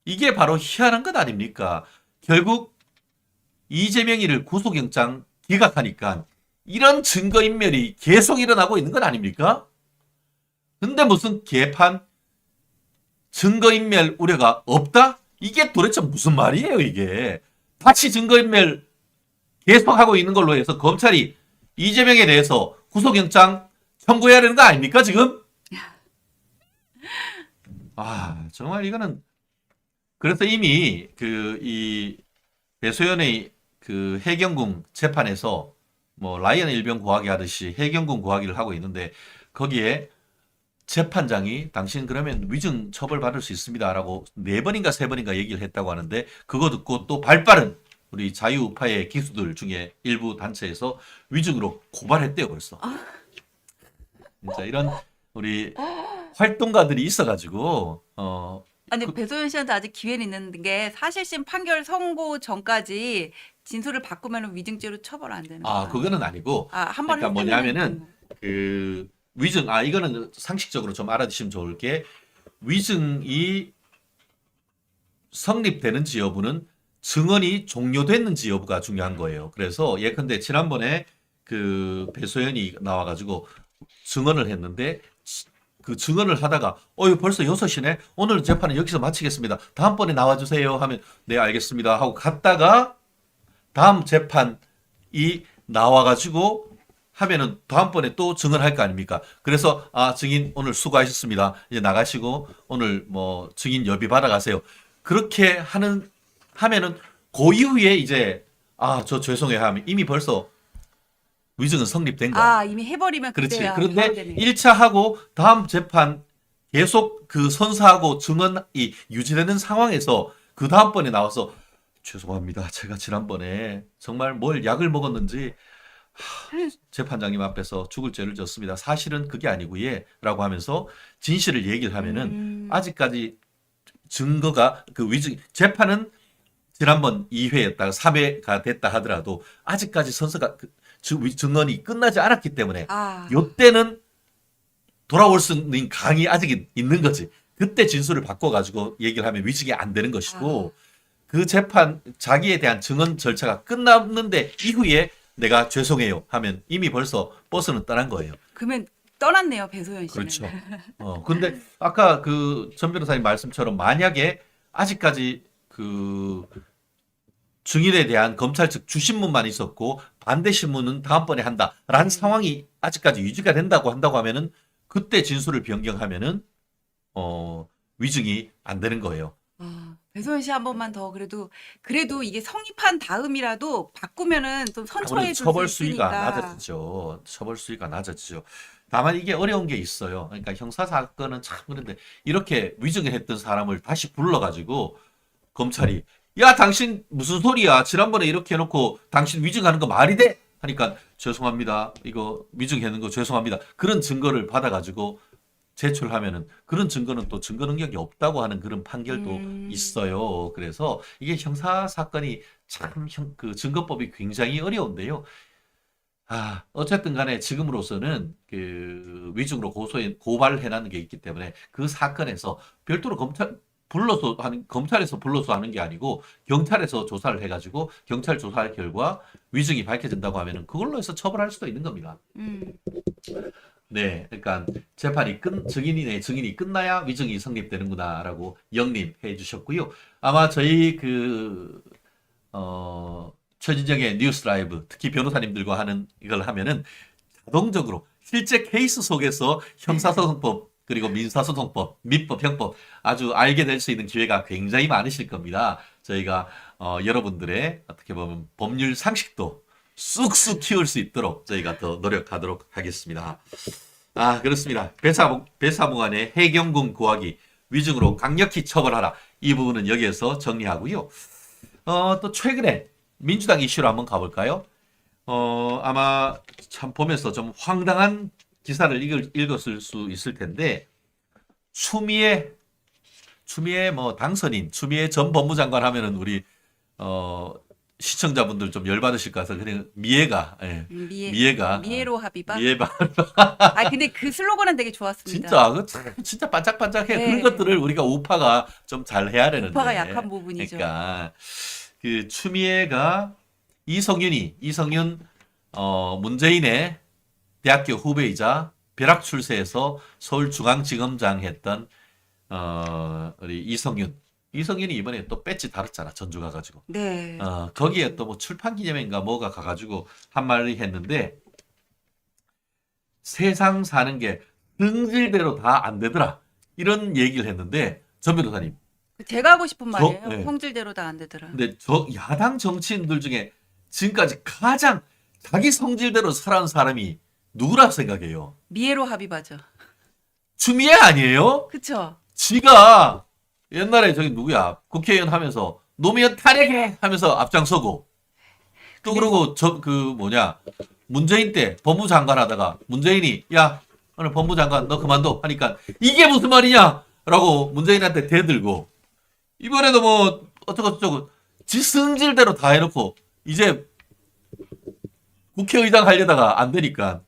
이게 바로 희한한 것 아닙니까? 결국 이재명이를 구속영장 기각하니까 이런 증거인멸이 계속 일어나고 있는 것 아닙니까? 근데 무슨 개판 증거인멸 우려가 없다? 이게 도대체 무슨 말이에요 이게. 다시 증거인멸 계속하고 있는 걸로 해서 검찰이 이재명에 대해서 구속영장 청구해야 되는 거 아닙니까 지금? 아 정말 이거는 그래서 이미 이 배소연의 그 해경궁 재판에서 뭐 라이언 일병 구하기 하듯이 해경궁 구하기를 하고 있는데 거기에 재판장이 당신 그러면 위증 처벌받을 수 있습니다라고 4번인가 3번인가 얘기를 했다고 하는데 그거 듣고 또 발빠른 우리 자유우파의 기수들 중에 일부 단체에서 위증으로 고발했대요 벌써. 진짜 이런 우리 활동가들이 있어가지고 아니 배소연 씨한테 아직 기회는 있는 게 사실심 판결 선고 전까지 진술을 바꾸면 위증죄로 처벌 안 되는 거야. 그거는 아니고 한번 그러니까 뭐냐면은 그 위증 이거는 상식적으로 좀 알아두시면 좋을 게 위증이 성립되는지 여부는 증언이 종료됐는지 여부가 중요한 거예요. 그래서 예컨대 지난번에 그 배소연이 나와가지고 증언을 했는데 그 증언을 하다가 이거 벌써 6시네. 오늘 재판은 여기서 마치겠습니다. 다음번에 나와주세요 하면 네 알겠습니다 하고 갔다가 다음 재판이 나와가지고 하면은 다음번에 또 증언할 거 아닙니까? 그래서 증인 오늘 수고하셨습니다. 이제 나가시고 오늘 뭐 증인 여비 받아가세요. 그렇게 하면은 그 이후에 이제 저 죄송해요 하면 이미 벌써 위증은 성립된 거야. 이미 해버리면 그렇지. 그때야 그런데 바로 되네요. 1차 하고 다음 재판 계속 그 선사하고 증언이 유지되는 상황에서 그 다음번에 나와서 죄송합니다. 제가 지난번에 정말 뭘 약을 먹었는지 재판장님 앞에서 죽을 죄를 졌습니다. 사실은 그게 아니고 라고 하면서 진실을 얘기를 하면은 아직까지 증거가 그 위증 재판은 지난번 2회였다가 3회가 됐다 하더라도 아직까지 선서가 증언이 끝나지 않았기 때문에 요때는 돌아올 수 있는 강이 아직 있는 거지. 그때 진술을 바꿔가지고 얘기를 하면 위증이 안 되는 것이고 그 재판 자기에 대한 증언 절차가 끝났는데 이후에 내가 죄송해요 하면 이미 벌써 버스는 떠난 거예요. 그러면 떠났네요, 배소연 씨는. 그렇죠. 근데 아까 그 전 변호사님 말씀처럼 만약에 아직까지 그 증인에 대한 검찰 측 주신문만 있었고 반대 신문은 다음번에 한다라는 상황이 아직까지 유지가 된다고 한다고 하면은 그때 진술을 변경하면은 위증이 안 되는 거예요. 배소연 씨 한 번만 더 그래도 이게 성립한 다음이라도 바꾸면은 좀 선처해 줄 수 처벌 수위가 있으니까. 낮아지죠. 처벌 수위가 낮아지죠. 다만 이게 어려운 게 있어요. 그러니까 형사 사건은 참 그런데 이렇게 위증을 했던 사람을 다시 불러가지고 검찰이 야 당신 무슨 소리야? 지난번에 이렇게 해놓고 당신 위증하는 거 말이 돼? 하니까 죄송합니다. 이거 위증했는 거 죄송합니다. 그런 증거를 받아가지고 제출하면은 그런 증거는 또 증거 능력이 없다고 하는 그런 판결도 있어요. 그래서 이게 형사 사건이 참 그 증거법이 굉장히 어려운데요. 어쨌든 간에 지금으로서는 그 위증으로 고발을 해놨는 게 있기 때문에 그 사건에서 별도로 검찰에서 불러서 하는 게 아니고 경찰에서 조사를 해가지고 경찰 조사 결과 위증이 밝혀진다고 하면은 그걸로 해서 처벌할 수도 있는 겁니다. 네, 그러니까 증인이 끝나야 위증이 성립되는구나라고 영림해 주셨고요. 아마 저희 최진정의 뉴스 라이브 특히 변호사님들과 하는 이걸 하면은 자동적으로 실제 케이스 속에서 형사소송법 그리고 민사소송법, 민법, 형법 아주 알게 될 수 있는 기회가 굉장히 많으실 겁니다. 저희가 여러분들의 어떻게 보면 법률 상식도 쑥쑥 키울 수 있도록 저희가 더 노력하도록 하겠습니다. 그렇습니다. 배사무관의 해경군 고하기 위증으로 강력히 처벌하라. 이 부분은 여기에서 정리하고요. 또 최근에 민주당 이슈로 한번 가볼까요? 아마 참 보면서 좀 황당한 기사를 읽었을 수 있을 텐데 추미애 뭐 당선인 추미애 전 법무장관 하면은 우리 시청자분들 좀 열받으실 것 같아서 그냥 미애가 미애로 합의바. 미애바 근데 그 슬로건은 되게 좋았습니다. 진짜 반짝반짝해. 네. 그런 것들을 우리가 우파가 좀 잘 해야 되는데. 우파가 약한 부분이죠. 그러니까 그 추미애가 이성윤 문재인의 대학교 후배이자 벼락 출세해서 서울중앙지검장 했던 우리 이성윤이 이번에 또 배지 달았잖아. 전주 가가지고. 네. 거기에 또 뭐 출판 기념회인가 뭐가 가가지고 한 말을 했는데 세상 사는 게 성질대로 다 안 되더라. 이런 얘기를 했는데 전 변호사님. 제가 하고 싶은 말이에요. 네. 성질대로 다 안 되더라. 근데 야당 정치인들 중에 지금까지 가장 자기 성질대로 살아온 사람이 누구라고 생각해요? 미애로 합의바죠. 추미애 아니에요? 그쵸? 지가 옛날에 저기 누구야 국회의원 하면서 노무현 탄핵해 하면서 앞장서고 또 그러고 문재인 때 법무장관 하다가 문재인이 야 오늘 법무장관 너 그만둬 하니까 이게 무슨 말이냐라고 문재인한테 대들고 이번에도 뭐 어쩌고 지 성질대로 다 해놓고 이제 국회의장 하려다가 안 되니까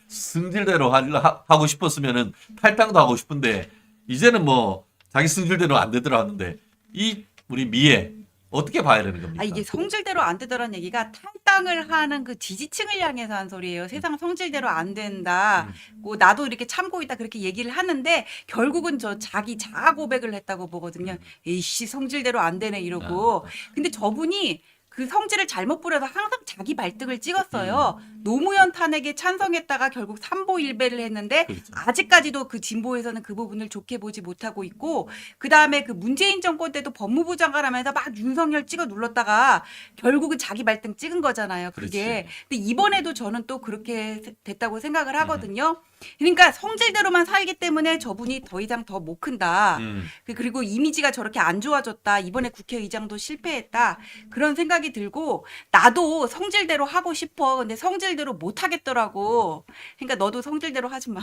승질대로 하고 싶었으면은 탈당도 하고 싶은데 이제는 뭐 자기 승질대로 안 되더라 하는데 이 우리 미애 어떻게 봐야 되는 겁니까? 아, 이게 성질대로 안 되더라는 얘기가 탈당을 하는 그 지지층을 향해서 한 소리예요. 세상 성질대로 안 된다. 뭐 나도 이렇게 참고 있다 그렇게 얘기를 하는데 결국은 저 자기 자아 고백을 했다고 보거든요. 에이씨 성질대로 안 되네 이러고. 근데 저분이 그 성질을 잘못 부려서 항상 자기 발등을 찍었어요. 노무현 탄핵에 찬성했다가 결국 삼보일배를 했는데 그렇죠. 아직까지도 그 진보에서는 그 부분을 좋게 보지 못하고 있고 그다음에 그 문재인 정권 때도 법무부 장관 하면서 막 윤석열 찍어 눌렀다가 결국은 자기 발등 찍은 거잖아요. 그게. 근데 이번에도 저는 또 그렇게 됐다고 생각을 하거든요. 그러니까 성질대로만 살기 때문에 저분이 더 이상 더 못 큰다. 그리고 이미지가 저렇게 안 좋아졌다. 이번에 국회의장도 실패했다. 그런 생각이 들고 나도 성질대로 하고 싶어. 근데 성질대로 못 하겠더라고. 그러니까 너도 성질대로 하지 마.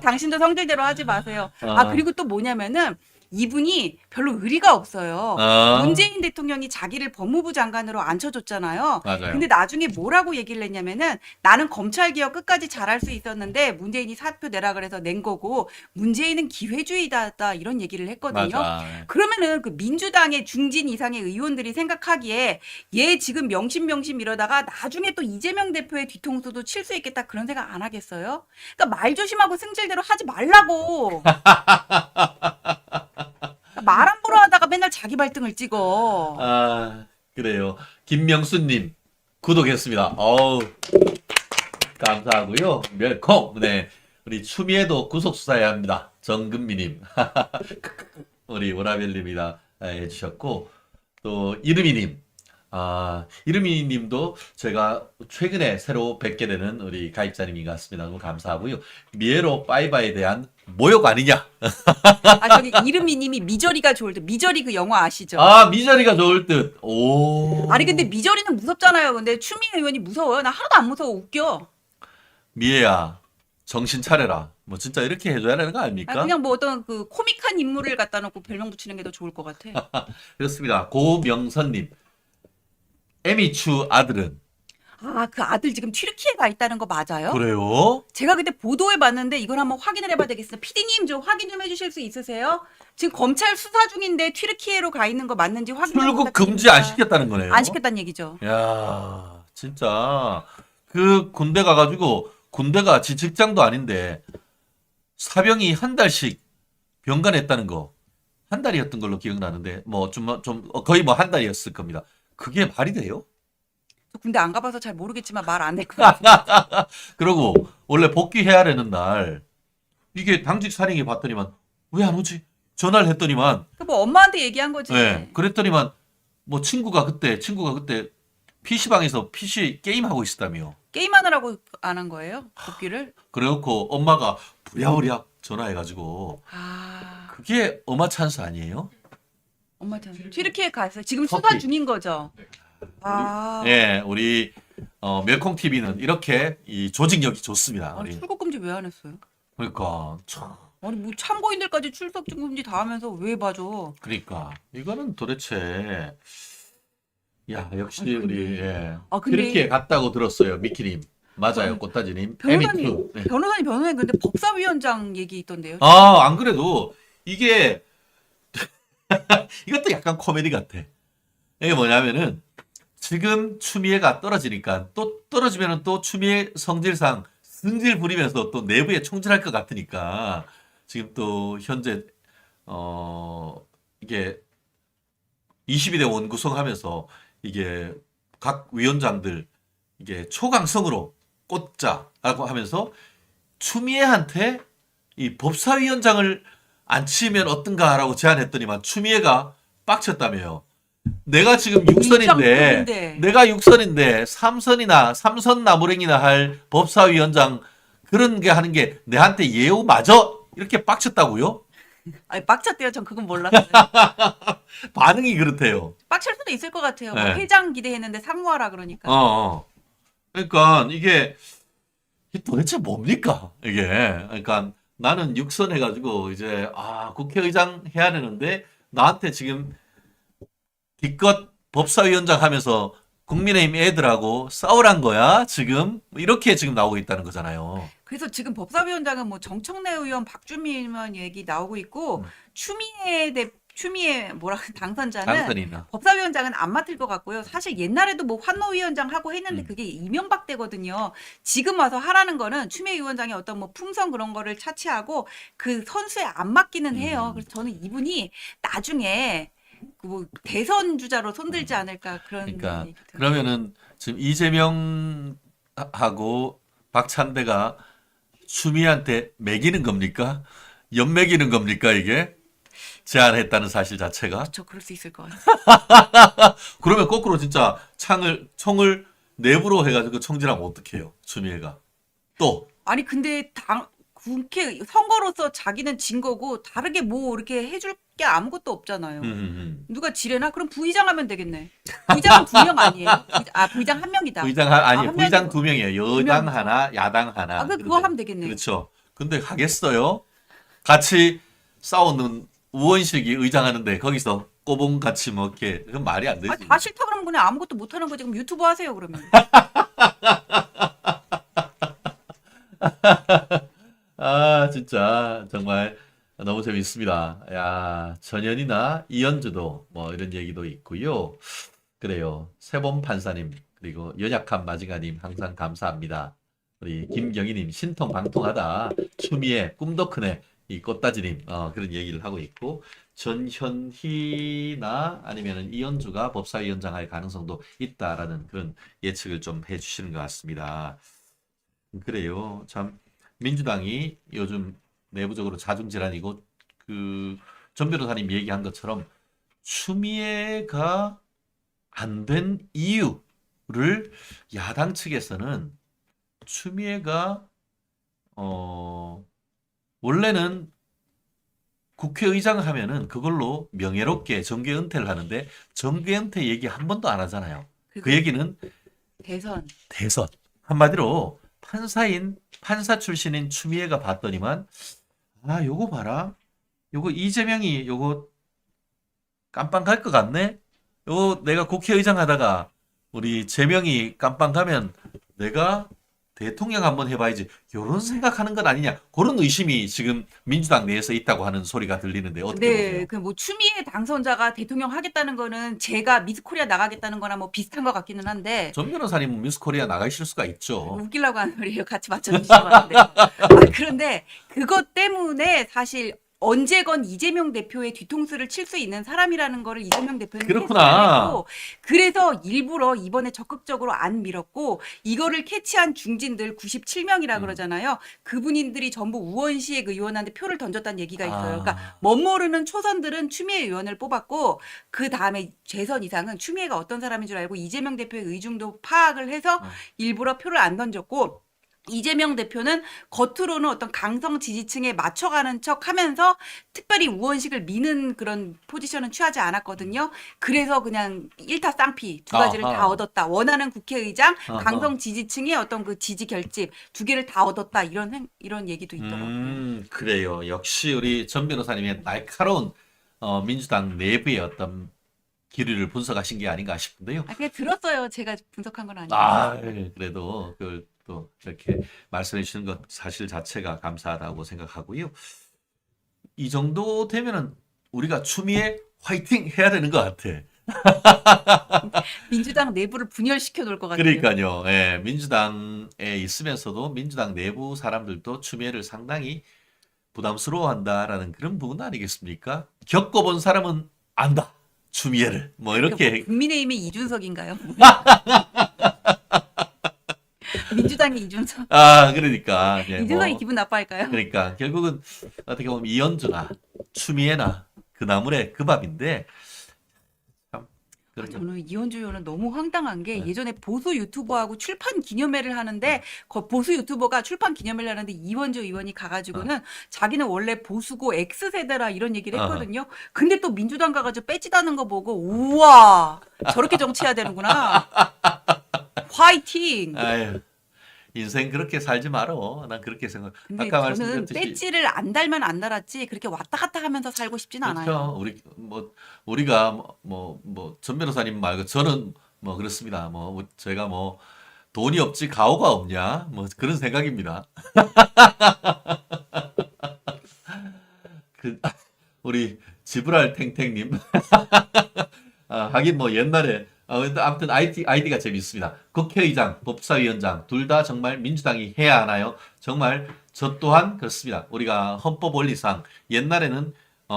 당신도 성질대로 하지 마세요. 아, 그리고 또 뭐냐면은 이분이 별로 의리가 없어요. 문재인 대통령이 자기를 법무부 장관으로 앉혀줬잖아요. 맞아요. 근데 나중에 뭐라고 얘기를 했냐면은 나는 검찰개혁 끝까지 잘할 수 있었는데 문재인이 사표 내라 그래서 낸 거고 문재인은 기회주의다 이런 얘기를 했거든요. 맞아. 그러면은 그 민주당의 중진 이상의 의원들이 생각하기에 얘 지금 명심명심 이러다가 나중에 또 이재명 대표의 뒤통수도 칠 수 있겠다 그런 생각 안 하겠어요? 그러니까 말 조심하고 승질대로 하지 말라고. 말 함부로 하다가 맨날 자기 발등을 찍어. 아, 그래요. 김명수님, 구독했습니다. 어우, 감사하고요. 웰컴. 네. 우리 추미애도 구속수사해야 합니다. 정금미님. 우리 오라벨님이다 해주셨고, 또, 이름이님. 아, 이름이 님도 제가 최근에 새로 뵙게 되는 우리 가입자님인 것 같습니다. 너무 감사하고요. 미에로 빠이바에 대한 모욕 아니냐? 아, 저기 이름이님이 미저리가 좋을 듯. 미저리 그 영화 아시죠? 아, 미저리가 좋을 듯. 오. 아니 근데 미저리는 무섭잖아요. 근데 추미애 의원이 무서워요? 나 하나도 안 무서워. 웃겨. 미애야, 정신 차려라. 뭐 진짜 이렇게 해줘야 되는 거 아닙니까? 아, 그냥 뭐 어떤 그 코믹한 인물을 갖다 놓고 별명 붙이는 게 더 좋을 것 같아. 그렇습니다. 고명선님. 에미추 아들은 아, 그 아들 지금 튀르키예 가 있다는 거 맞아요? 그래요? 제가 그때 보도에 봤는데 이걸 한번 확인을 해봐야 되겠어요. PD님 좀 확인 좀 해주실 수 있으세요? 지금 검찰 수사 중인데 튀르키예로 가 있는 거 맞는지 확인 좀 출국 부탁드립니다. 금지 안 시켰다는 거네요. 안 시켰다는 얘기죠. 야, 진짜 그 군대 가가지고 군대가 지 직장도 아닌데 사병이 한 달씩 병간했다는 거 한 달이었던 걸로 기억나는데 뭐 좀 거의 뭐 한 달이었을 겁니다. 그게 말이 돼요? 저 군대 안 가봐서 잘 모르겠지만 말 안 될 것 같아요. 그러고 원래 복귀해야 되는 날 이게 당직 사령이 봤더니만 왜 안 오지? 전화를 했더니만 뭐 엄마한테 얘기한 거지. 네, 그랬더니만 뭐 친구가 그때 PC방에서 PC 게임하고 있었다며. 게임하느라고 안 한 거예요? 복귀를? 그래놓고 엄마가 부랴부랴 전화해가지고 아, 그게 엄마 찬스 아니에요? 엄마 참. 튀르키예 갔어요. 지금 터키. 수사 중인 거죠. 아, 예, 우리 멸콩 TV는 이렇게 이 조직력이 좋습니다. 아니, 우리. 출국 금지 왜 안 했어요? 그러니까 참. 아니 뭐 참고인들까지 출석 금지 다 하면서 왜 봐줘? 그러니까 이거는 도대체 야 역시 아니, 근데- 우리 예. 아, 근데- 튀르키예 갔다고 들었어요, 미키님. 맞아요, 꽃다지님. 변호사님, 에미투. 네. 변호사님 근데 법사위원장 얘기 있던데요. 아, 안 그래도 이게 이것도 약간 코미디 같아. 이게 뭐냐면은 지금 추미애가 떨어지니까 또 떨어지면은 또 추미애 성질상 승질 부리면서 또 내부에 총질할 것 같으니까 지금 또 현재 이게 22대 원 구성하면서 이게 각 위원장들 이게 초강성으로 꽂자라고 하면서 추미애한테 이 법사위원장을 안 치면 어떤가라고 제안했더니만 추미애가 빡쳤다며요. 내가 지금 6선인데, 일정부인데. 내가 6선인데 3선이나 3선 나무랭이나 할 법사위원장 그런 게 하는 게 내한테 예우 맞아? 이렇게 빡쳤다고요? 아니 빡쳤대요. 전 그건 몰랐어요. 반응이 그렇대요. 빡칠 수도 있을 것 같아요. 뭐 네. 회장 기대했는데 사무하라 그러니까. 그러니까 이게 도대체 뭡니까? 이게. 그러니까 나는 6선 해가지고 이제 국회의장 해야 되는데 나한테 지금 기껏 법사위원장 하면서 국민의힘 애들하고 싸우란 거야 지금 이렇게 지금 나오고 있다는 거잖아요. 그래서 지금 법사위원장은 뭐 정청래 의원, 박주민 의원 얘기 나오고 있고 추미애 추미애 뭐라 당선자는 당선이나. 법사위원장은 안 맡을 것 같고요. 사실 옛날에도 뭐 환노위원장 하고 했는데 음. 그게 이명박 때거든요. 지금 와서 하라는 거는 추미애 위원장의 어떤 뭐 풍선 그런 거를 차치하고 그 선수에 안 맡기는 해요. 그래서 저는 이분이 나중에 그뭐 대선 주자로 손들지 않을까 그런 그러니까 얘기 들어요. 그러면은 지금 이재명하고 박찬대가 추미애한테 매기는 겁니까? 연매기는 겁니까, 이게? 제안했다는 사실 자체가? 저 그럴 수 있을 것 같아요. 그러면 거꾸로 진짜 총을 내부로 해가지고 총질하면 어떡해요, 추미애가? 또, 아니 근데 국회 선거로서 자기는 진 거고 다르게 뭐 이렇게 해줄 게 아무것도 없잖아요. 누가 지뢰나? 그럼 부의장 하면 되겠네. 부의장은 2명 아니에요? 부의장 1명이다. 아니, 한 부의장 명이고. 2명이에요. 두 여당 명이죠. 하나, 야당 하나. 그거 그런데, 하면 되겠네. 그렇죠. 근데 하겠어요? 같이 싸우는 우원식이 의장하는데 거기서 꼬봉같이 뭐 이렇게 그건 말이 안 되지. 다 싫다 그러면 그냥 아무것도 못 하는 거지. 그럼 유튜브 하세요 그러면. 아, 진짜 정말 너무 재밌습니다. 야, 전현이나 이현주도 뭐 이런 얘기도 있고요. 그래요. 세범 판사님, 그리고 연약한 마징아님 항상 감사합니다. 우리 김경희님 신통방통하다. 추미애 꿈도 크네. 이 꽃다지님 그런 얘기를 하고 있고, 전현희나 아니면은 이현주가 법사위원장 할 가능성도 있다라는 그런 예측을 좀 해주시는 것 같습니다. 그래요. 참 민주당이 요즘 내부적으로 자중질환이고, 그 전 변호사님 얘기한 것처럼 추미애가 안 된 이유를 야당 측에서는 추미애가 원래는 국회의장 하면은 그걸로 명예롭게 정계 은퇴를 하는데 정계 은퇴 얘기 한 번도 안 하잖아요. 그 얘기는 대선. 대선. 한마디로 판사 출신인 추미애가 봤더니만, 아, 요거 봐라. 요거 이재명이 요거 깜빵 갈 것 같네? 요거 내가 국회의장 하다가 우리 재명이 깜빵 가면 내가 대통령 한번 해봐야지. 요런 생각하는 것 아니냐. 그런 의심이 지금 민주당 내에서 있다고 하는 소리가 들리는데 어떻게 네, 보세요? 그 뭐 추미애 당선자가 대통령 하겠다는 거는 제가 미스 코리아 나가겠다는 거나 뭐 비슷한 것 같기는 한데 전 변호사님은 미스 코리아 나가실 수가 있죠. 웃기려고 하는 소리예요. 같이 맞춰주시면 안 돼요. 그런데 그것 때문에 사실 언제건 이재명 대표의 뒤통수를 칠 수 있는 사람이라는 거를 이재명 대표는 그렇구나. 했고, 그래서 일부러 이번에 적극적으로 안 밀었고, 이거를 캐치한 중진들 97명이라 그러잖아요. 그분들이 전부 우원식 의원한테 표를 던졌다는 얘기가 있어요. 그러니까 멋모르는 초선들은 추미애 의원을 뽑았고, 그 다음에 재선 이상은 추미애가 어떤 사람인 줄 알고 이재명 대표의 의중도 파악을 해서 일부러 표를 안 던졌고, 이재명 대표는 겉으로는 어떤 강성 지지층에 맞춰가는 척 하면서 특별히 우원식을 미는 그런 포지션은 취하지 않았거든요. 그래서 그냥 일타 쌍피 두 가지를 아하. 다 얻었다. 원하는 국회의장, 아하. 강성 지지층의 어떤 그 지지 결집 두 개를 다 얻었다. 이런 얘기도 있더라고요. 그래요. 역시 우리 전 변호사님의 날카로운 민주당 내부의 어떤 기류를 분석하신 게 아닌가 싶은데요. 그냥 들었어요. 제가 분석한 건 아니에요. 아, 그래도 그걸 또 이렇게 말씀해 주시는 것 사실 자체가 감사하다고 생각하고요. 이 정도 되면은 우리가 추미애 화이팅 해야 되는 것 같아. 민주당 내부를 분열시켜 놓을 것 같아요. 그러니까요. 예, 민주당에 있으면서도 민주당 내부 사람들도 추미애를 상당히 부담스러워한다라는 그런 부분 아니겠습니까? 겪어본 사람은 안다. 추미애를 뭐 이렇게 국민의힘의 이준석인가요? 민주당의 이준석. 그러니까 예, 이준석이 뭐 기분 나빠할까요? 그러니까 결국은 어떻게 보면 이현주나 추미애나 그 나물의 그 밥인데 참 그렇죠. 저는 이현주 의원은 너무 황당한 게 네. 예전에 보수 유튜버하고 출판 기념회를 하는데 보수 유튜버가 출판 기념회를 하는데 이원주 의원이 가가지고는 자기는 원래 보수고 X세대라 이런 얘기를 했거든요. 근데 또 민주당 가가지고 빼지다는 거 보고 우와 저렇게 정치해야 되는구나. 화이팅. 아유, 인생 그렇게 살지 말어. 난 그렇게 생각. 근데 아까 저는 말씀드렸듯이 배지를 안 달면 안 달았지 그렇게 왔다 갔다 하면서 살고 싶진 않아요. 그렇죠. 우리가 전 변호사님 말고 저는 뭐 그렇습니다. 제가 돈이 없지 가오가 없냐 뭐 그런 생각입니다. 우리 지브랄 탱탱님. 하긴 뭐 옛날에 근데 아무튼 아이디가 재밌습니다. 국회의장, 법사위원장 둘 다 정말 민주당이 해야 하나요? 정말 저 또한 그렇습니다. 우리가 헌법 원리상 옛날에는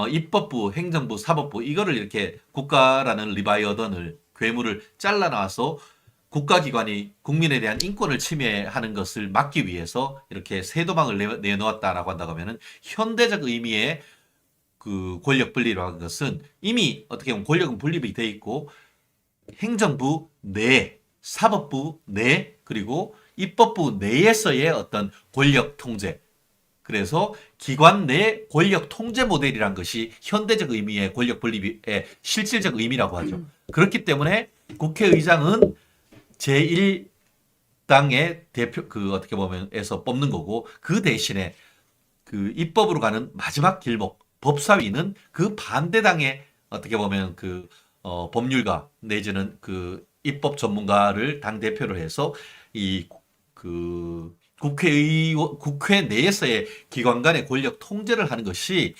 입법부, 행정부, 사법부 이거를 이렇게 국가라는 리바이어던을 괴물을 잘라 나와서 국가기관이 국민에 대한 인권을 침해하는 것을 막기 위해서 이렇게 세도망을 내놓았다라고 한다고 하면은 현대적 의미의 그 권력 분리라고 하는 것은 이미 어떻게 보면 권력은 분립이 돼 있고 행정부 내, 사법부 내, 그리고 입법부 내에서의 어떤 권력 통제. 그래서 기관 내 권력 통제 모델이란 것이 현대적 의미의 권력 분립의 실질적 의미라고 하죠. 그렇기 때문에 국회의장은 제1당의 대표, 어떻게 보면에서 뽑는 거고, 그 대신에 그 입법으로 가는 마지막 길목, 법사위는 그 반대당의 어떻게 보면 법률가 내지는 그 입법 전문가를 당 대표로 해서 국회 내에서의 기관 간의 권력 통제를 하는 것이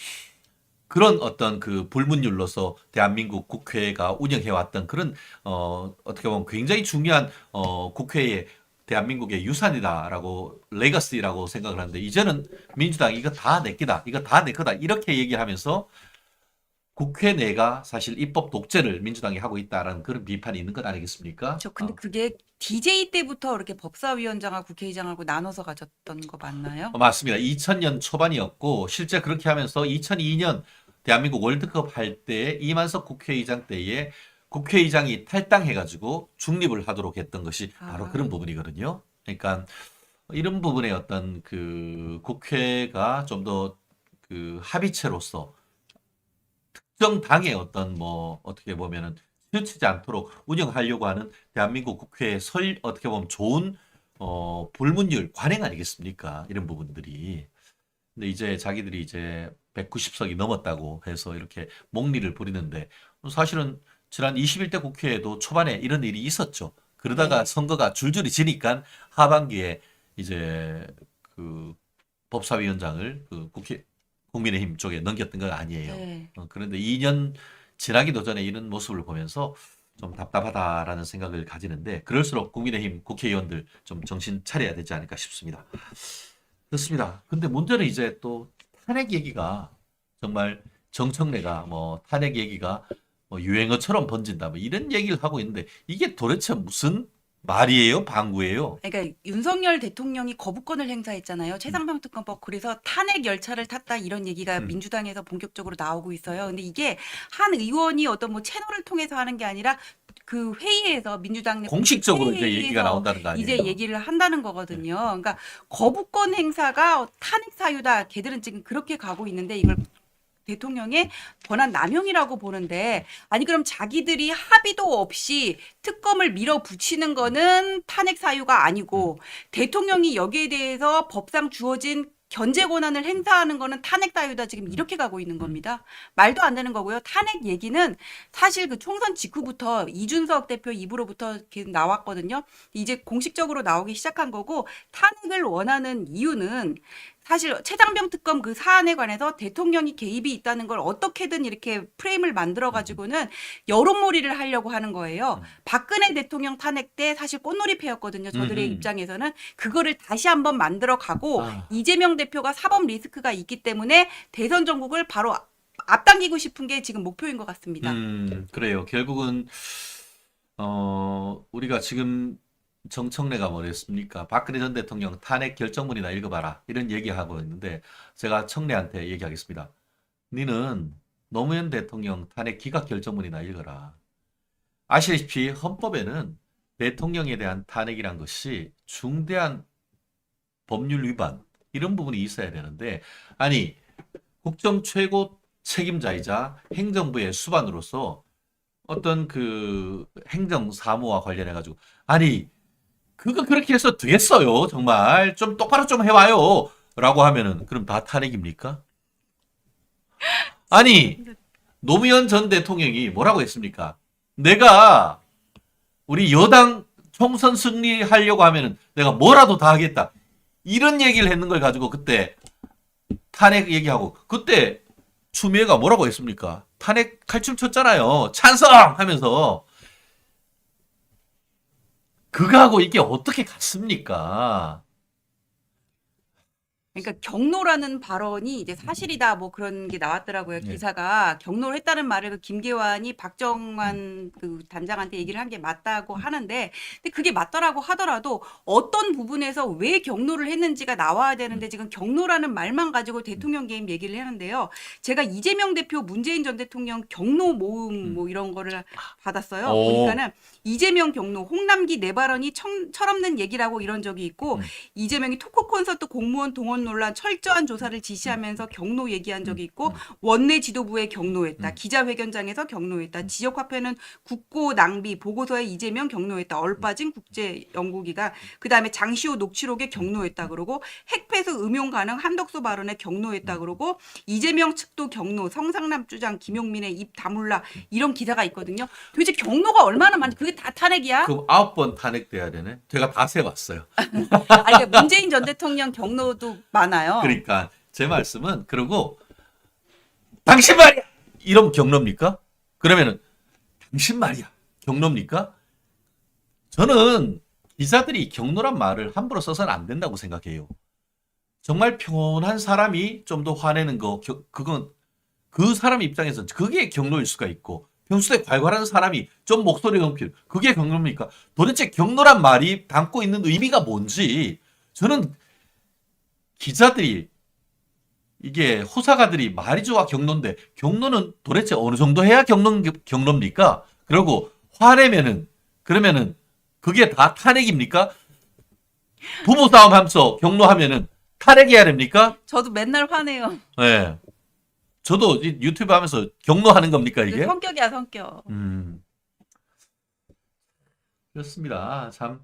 그런 어떤 그 불문율로서 대한민국 국회가 운영해왔던 그런 어떻게 보면 굉장히 중요한 국회의 대한민국의 유산이다라고 레거시라고 생각을 하는데 이제는 민주당이 이거 다 내 끼다, 이거 다 내 거다 이렇게 얘기하면서 국회 내가 사실 입법 독재를 민주당이 하고 있다라는 그런 비판이 있는 것 아니겠습니까? 근데 그게 DJ 때부터 이렇게 법사위원장하고 국회의장하고 나눠서 가졌던 거 맞나요? 맞습니다. 2000년 초반이었고 실제 그렇게 하면서 2002년 대한민국 월드컵 할 때 이만석 국회의장 때에 국회의장이 탈당해가지고 중립을 하도록 했던 것이 바로 그런 부분이거든요. 그러니까 이런 부분의 어떤 그 국회가 좀 더 그 합의체로서 특정 당의 어떤 뭐 어떻게 보면은 치우치지 않도록 운영하려고 하는 대한민국 국회의 어떻게 보면 좋은 불문율 관행 아니겠습니까? 이런 부분들이. 근데 이제 자기들이 이제 190석이 넘었다고 해서 이렇게 목리를 부리는데 사실은 지난 21대 국회에도 초반에 이런 일이 있었죠. 그러다가 선거가 줄줄이 지니까 하반기에 이제 그 법사위원장을 국민의힘 쪽에 넘겼던 건 아니에요. 네. 그런데 2년 지나기도 전에 이런 모습을 보면서 좀 답답하다라는 생각을 가지는데 그럴수록 국민의힘 국회의원들 좀 정신 차려야 되지 않을까 싶습니다. 그렇습니다. 근데 문제는 이제 또 탄핵 얘기가 정말 정청래가 뭐 탄핵 얘기가 뭐 유행어처럼 번진다 뭐 이런 얘기를 하고 있는데 이게 도대체 무슨 말이에요? 방구예요? 그러니까 윤석열 대통령이 거부권을 행사했잖아요. 최상병 특검법. 그래서 탄핵 열차를 탔다 이런 얘기가 민주당에서 본격적으로 나오고 있어요. 근데 이게 한 의원이 어떤 뭐 채널을 통해서 하는 게 아니라 그 회의에서 민주당 내 공식적으로 이제 회의에서 얘기가 나온다는 거 아니에요? 이제 얘기를 한다는 거거든요. 그러니까 거부권 행사가 탄핵 사유다. 걔들은 지금 그렇게 가고 있는데 이걸 대통령의 권한 남용이라고 보는데 아니 그럼 자기들이 합의도 없이 특검을 밀어붙이는 거는 탄핵 사유가 아니고 대통령이 여기에 대해서 법상 주어진 견제 권한을 행사하는 거는 탄핵 사유다 지금 이렇게 가고 있는 겁니다. 말도 안 되는 거고요. 탄핵 얘기는 사실 그 총선 직후부터 이준석 대표 입으로부터 계속 나왔거든요. 이제 공식적으로 나오기 시작한 거고 탄핵을 원하는 이유는 사실 최장병 특검 그 사안에 관해서 대통령이 개입이 있다는 걸 어떻게든 이렇게 프레임을 만들어 가지고는 여론몰이를 하려고 하는 거예요. 박근혜 대통령 탄핵 때 사실 꽃놀이패였거든요. 저들의 입장에서는 그거를 다시 한번 만들어 가고 이재명 대표가 사법 리스크가 있기 때문에 대선 전국을 바로 앞당기고 싶은 게 지금 목표인 것 같습니다. 그래요. 결국은 우리가 지금 정청래가 뭐랬습니까? 박근혜 전 대통령 탄핵 결정문이나 읽어봐라. 이런 얘기하고 있는데 제가 청래한테 얘기하겠습니다. 니는 노무현 대통령 탄핵 기각 결정문이나 읽어라. 아시다시피 헌법에는 대통령에 대한 탄핵이란 것이 중대한 법률 위반 이런 부분이 있어야 되는데 아니 국정 최고 책임자이자 행정부의 수반으로서 어떤 그 행정 사무와 관련해 가지고 아니 그거 그렇게 해서 되겠어요. 정말 좀 똑바로 좀 해와요. 라고 하면은 그럼 다 탄핵입니까? 아니 노무현 전 대통령이 뭐라고 했습니까? 내가 우리 여당 총선 승리하려고 하면은 내가 뭐라도 다 하겠다. 이런 얘기를 했는 걸 가지고 그때 탄핵 얘기하고 그때 추미애가 뭐라고 했습니까? 탄핵 칼춤 췄잖아요. 찬성하면서. 그거하고 이게 어떻게 같습니까? 그러니까 경로라는 발언이 이제 사실이다 뭐 그런 게 나왔더라고요. 네. 기사가 경로를 했다는 말을 그 김계환이 박정환 그 단장한테 얘기를 한 게 맞다고 하는데, 근데 그게 맞더라고 하더라도 어떤 부분에서 왜 경로를 했는지가 나와야 되는데 지금 경로라는 말만 가지고 대통령 개임 얘기를 하는데요. 제가 이재명 대표, 문재인 전 대통령 경로 모음 뭐 이런 거를 받았어요. 오. 보니까는 이재명 경로, 홍남기 내 발언이 철없는 얘기라고 이런 적이 있고, 이재명이 토크 콘서트 공무원 동원 논란 철저한 조사를 지시하면서 경로 얘기한 적이 있고, 원내 지도부에 경로했다. 기자회견장에서 경로했다. 지역화폐는 국고 낭비, 보고서에 이재명 경로했다. 얼빠진 국제연구기관. 그다음에 장시호 녹취록에 경로했다 그러고, 핵폐수 음용 가능 한덕수 발언에 경로했다 그러고, 이재명 측도 경로, 성상남 주장, 김용민의 입 다물라 이런 기사가 있거든요. 도대체 경로가 얼마나 많지? 그게 다 탄핵이야? 그럼 9번 탄핵돼야 되네. 제가 다 세봤어요. 아니, 그러니까 문재인 전 대통령 경로도 많아요. 그러니까 제 말씀은 그러고 당신 말이야 이런 경로입니까? 그러면은 당신 말이야 경로입니까? 저는 기자들이 경로란 말을 함부로 써서는 안 된다고 생각해요. 정말 평온한 사람이 좀 더 화내는 거 그건 그 사람 입장에서 그게 경로일 수가 있고, 평소에 괄괄한 사람이 좀 목소리 높이는 그게 경로입니까? 도대체 경로란 말이 담고 있는 의미가 뭔지 저는 기자들이 이게 호사가들이 말이 좋아 경로인데 경로는 도대체 어느 정도 해야 경로입니까? 그리고 화내면은 그러면은 그게 다 탄핵입니까? 부부싸움 하면서 경로하면은 탄핵해야 됩니까? 저도 맨날 화내요. 네. 저도 이 유튜브 하면서 경로하는 겁니까 이게? 성격이야, 성격. 그렇습니다. 참,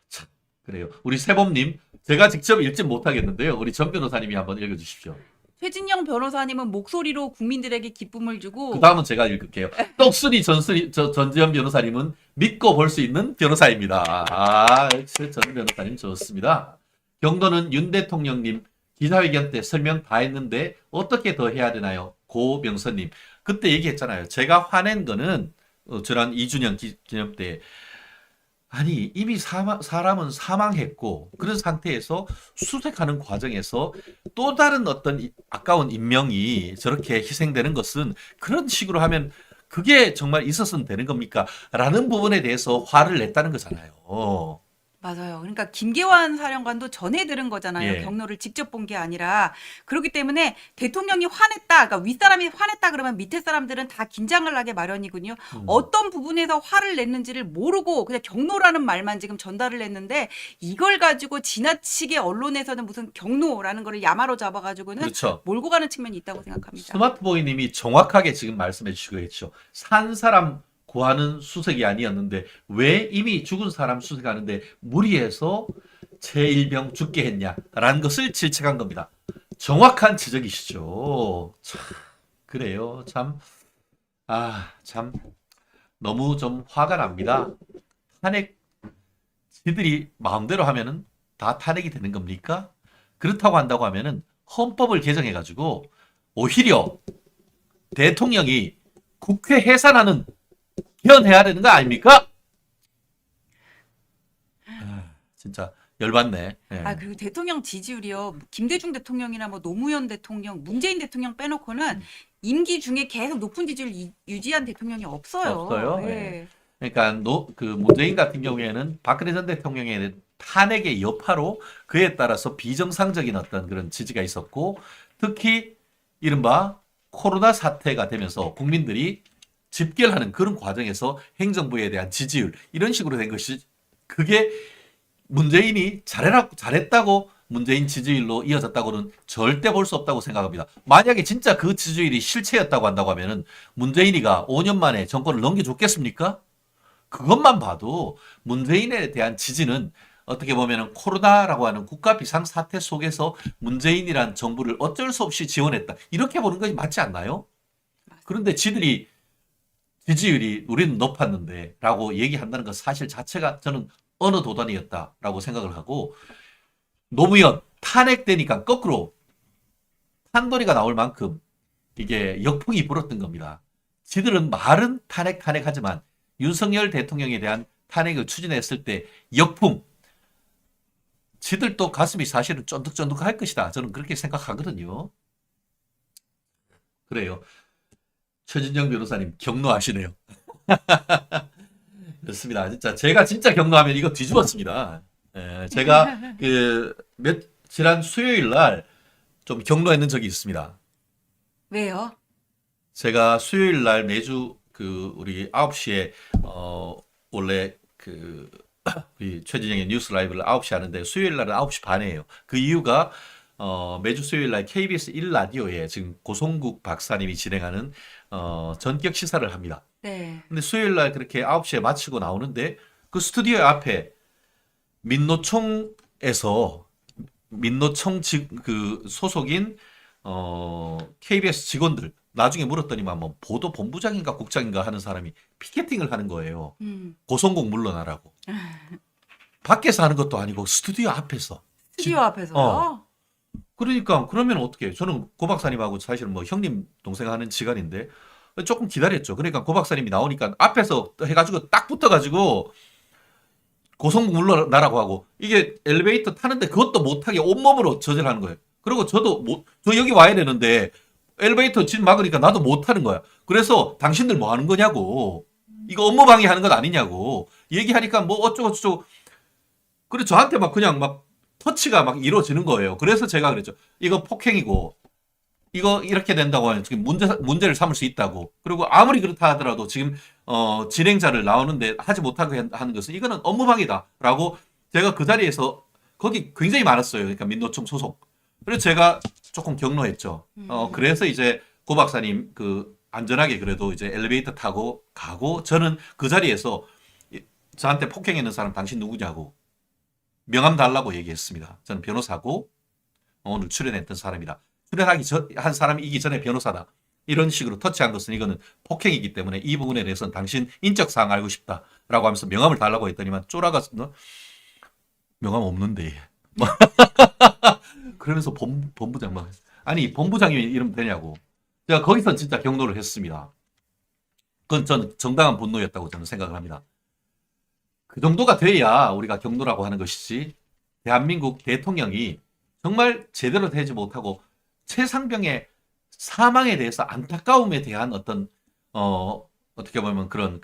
참 그래요. 우리 세범님, 제가 직접 읽지 못하겠는데요. 우리 전 변호사님이 한번 읽어주십시오. 최진영 변호사님은 목소리로 국민들에게 기쁨을 주고, 그 다음은 제가 읽을게요. 떡순이 전지현 변호사님은 믿고 볼 수 있는 변호사입니다. 아, 역시 전 변호사님 좋습니다. 경로는 윤 대통령님 기자회견 때 설명 다 했는데 어떻게 더 해야 되나요? 고명선님. 그때 얘기했잖아요. 제가 화낸 거는 저런 2주년 기념 때 아니 이미 사람은 사망했고 그런 상태에서 수색하는 과정에서 또 다른 어떤 아까운 인명이 저렇게 희생되는 것은 그런 식으로 하면 그게 정말 있었으면 되는 겁니까? 라는 부분에 대해서 화를 냈다는 거잖아요. 맞아요. 그러니까 김계환 사령관도 전해 들은 거잖아요. 예. 경로를 직접 본 게 아니라. 그렇기 때문에 대통령이 화냈다, 그러니까 윗사람이 화냈다 그러면 밑에 사람들은 다 긴장을 하게 마련이군요. 어떤 부분에서 화를 냈는지를 모르고 그냥 경로라는 말만 지금 전달을 했는데, 이걸 가지고 지나치게 언론에서는 무슨 경로라는 거를 야마로 잡아가지고는 그렇죠. 몰고 가는 측면이 있다고 생각합니다. 스마트보이님이 정확하게 지금 말씀해 주시고 있죠. 산 사람 구하는 수색이 아니었는데 왜 이미 죽은 사람 수색하는데 무리해서 제1병 죽게 했냐라는 것을 질책한 겁니다. 정확한 지적이시죠. 참, 그래요. 참, 참 너무 좀 화가 납니다. 탄핵 지들이 마음대로 하면은 다 탄핵이 되는 겁니까? 그렇다고 한다고 하면은 헌법을 개정해가지고 오히려 대통령이 국회 해산하는 개헌해야 되는 거 아닙니까? 진짜 열받네. 예. 그리고 대통령 지지율이요. 김대중 대통령이나 뭐 노무현 대통령, 문재인 대통령 빼놓고는 임기 중에 계속 높은 지지율 유지한 대통령이 없어요. 없어요? 네. 그러니까 그 문재인 같은 경우에는 박근혜 전 대통령의 탄핵의 여파로 그에 따라서 비정상적인 어떤 그런 지지가 있었고, 특히 이른바 코로나 사태가 되면서 국민들이 집결하는 그런 과정에서 행정부에 대한 지지율 이런 식으로 된 것이, 그게 문재인이 잘했다고 문재인 지지율로 이어졌다고는 절대 볼 수 없다고 생각합니다. 만약에 진짜 그 지지율이 실체였다고 한다고 하면은 문재인이가 5년 만에 정권을 넘겨줬겠습니까? 그것만 봐도 문재인에 대한 지지는 어떻게 보면은 코로나라고 하는 국가 비상사태 속에서 문재인이란 정부를 어쩔 수 없이 지원했다, 이렇게 보는 것이 맞지 않나요? 그런데 지들이 지지율이 우리는 높았는데 라고 얘기한다는 것 사실 자체가 저는 어느 도단이었다라고 생각을 하고, 노무현 탄핵되니까 거꾸로 판도리가 나올 만큼 이게 역풍이 불었던 겁니다. 지들은 말은 탄핵하지만 윤석열 대통령에 대한 탄핵을 추진했을 때 역풍, 지들도 가슴이 사실은 쫀득쫀득할 것이다. 저는 그렇게 생각하거든요. 그래요. 최진영 변호사님 격노하시네요. 그렇습니다. 진짜 제가 진짜 격노하면 이거 뒤집었습니다. 제가 지난 수요일 날 좀 격노했는 적이 있습니다. 왜요? 제가 수요일 날 매주 우리 9시에 원래 우리 최진영의 뉴스 라이브를 9시 하는데 수요일 날은 9시 반이에요. 그 이유가 매주 수요일 날 KBS 1라디오에 지금 고성국 박사님이 진행하는 전격 시사를 합니다. 네. 근데 수요일 날 그렇게 9시에 마치고 나오는데 그 스튜디오 앞에 민노총 소속인 KBS 직원들 나중에 물었더니만 뭐 보도 본부장인가 국장인가 하는 사람이 피켓팅을 하는 거예요. 고성국 물러나라고. 밖에서 하는 것도 아니고 스튜디오 앞에서. 스튜디오 앞에서요? 그러니까 그러면 어떻게? 저는 고 박사님하고 사실 뭐 형님 동생 하는 지간인데 조금 기다렸죠. 그러니까 고 박사님이 나오니까 앞에서 해가지고 딱 붙어가지고 고성국 물러나라고 하고 이게 엘리베이터 타는데 그것도 못하게 온몸으로 저질하는 거예요. 그리고 저도 저 여기 와야 되는데 엘리베이터 진 막으니까 나도 못하는 거야. 그래서 당신들 뭐 하는 거냐고. 이거 업무 방해하는 것 아니냐고. 얘기하니까 뭐 어쩌고저쩌고. 그래 저한테 막 그냥 막 터치가 막 이루어지는 거예요. 그래서 제가 그랬죠. 이거 폭행이고 이거 이렇게 된다고 하면 지금 문제를 삼을 수 있다고. 그리고 아무리 그렇다 하더라도 지금 진행자를 나오는데 하지 못하게 하는 것은 이거는 업무방해다라고 제가 그 자리에서 거기 굉장히 많았어요. 그러니까 민노총 소속. 그래서 제가 조금 격노했죠. 그래서 이제 고 박사님 안전하게 그래도 이제 엘리베이터 타고 가고 저는 그 자리에서 저한테 폭행했는 사람 당신 누구냐고 명함 달라고 얘기했습니다. 저는 변호사고 오늘 출연했던 사람이다. 한 사람이기 전에 변호사다. 이런 식으로 터치한 것은 이거는 폭행이기 때문에 이 부분에 대해서는 당신 인적사항 알고 싶다라고 하면서 명함을 달라고 했더니만 쫄아가 명함 없는데 그러면서 본부장 막 아니 본부장이 이러면 되냐고. 제가 거기서 진짜 격노를 했습니다. 그건 저는 정당한 분노였다고 저는 생각을 합니다. 그 정도가 돼야 우리가 격노라고 하는 것이지 대한민국 대통령이 정말 제대로 되지 못하고 최상병의 사망에 대해서 안타까움에 대한 어떤 어떻게 보면 그런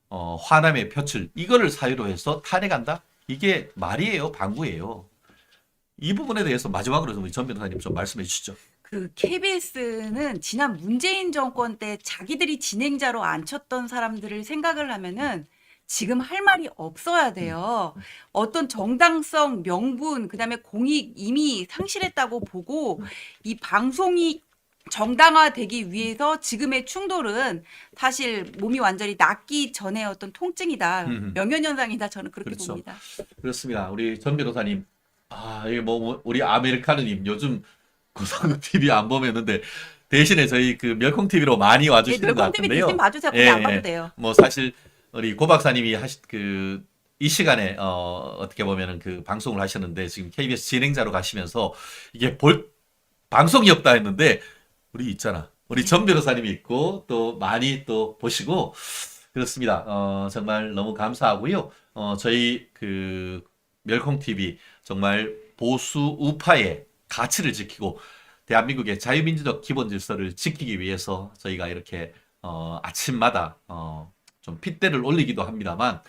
화남의 표출 이거를 사유로 해서 탄핵한다? 이게 말이에요, 방구예요. 이 부분에 대해서 마지막으로 우리 전 변호사님 좀 말씀해 주시죠. KBS는 지난 문재인 정권 때 자기들이 진행자로 앉혔던 사람들을 생각을 하면은 지금 할 말이 없어야 돼요. 어떤 정당성, 명분, 그다음에 공익 이미 상실했다고 보고 이 방송이 정당화되기 위해서 지금의 충돌은 사실 몸이 완전히 낫기 전에 어떤 통증이다. 명현현상이다. 저는 그렇게 그렇죠. 봅니다. 그렇습니다. 우리 전 변호사님. 이게 우리 아메리카노님 요즘 고성국 TV 안 보면는데 대신에 저희 멸콩 TV로 많이 와주시는 것 멸콩 TV 같은데요. 대신 봐주세요. 그냥 안 봐도 돼요. 뭐 사실 우리 고 박사님이 이 시간에 어떻게 보면은 방송을 하셨는데 지금 KBS 진행자로 가시면서 이게 방송이 없다 했는데 우리 있잖아. 우리 전 변호사님이 있고 또 많이 또 보시고 그렇습니다. 정말 너무 감사하고요. 저희 멸콩 TV 정말 보수 우파의 가치를 지키고 대한민국의 자유민주적 기본 질서를 지키기 위해서 저희가 이렇게 아침마다 좀 핏대를 올리기도 합니다만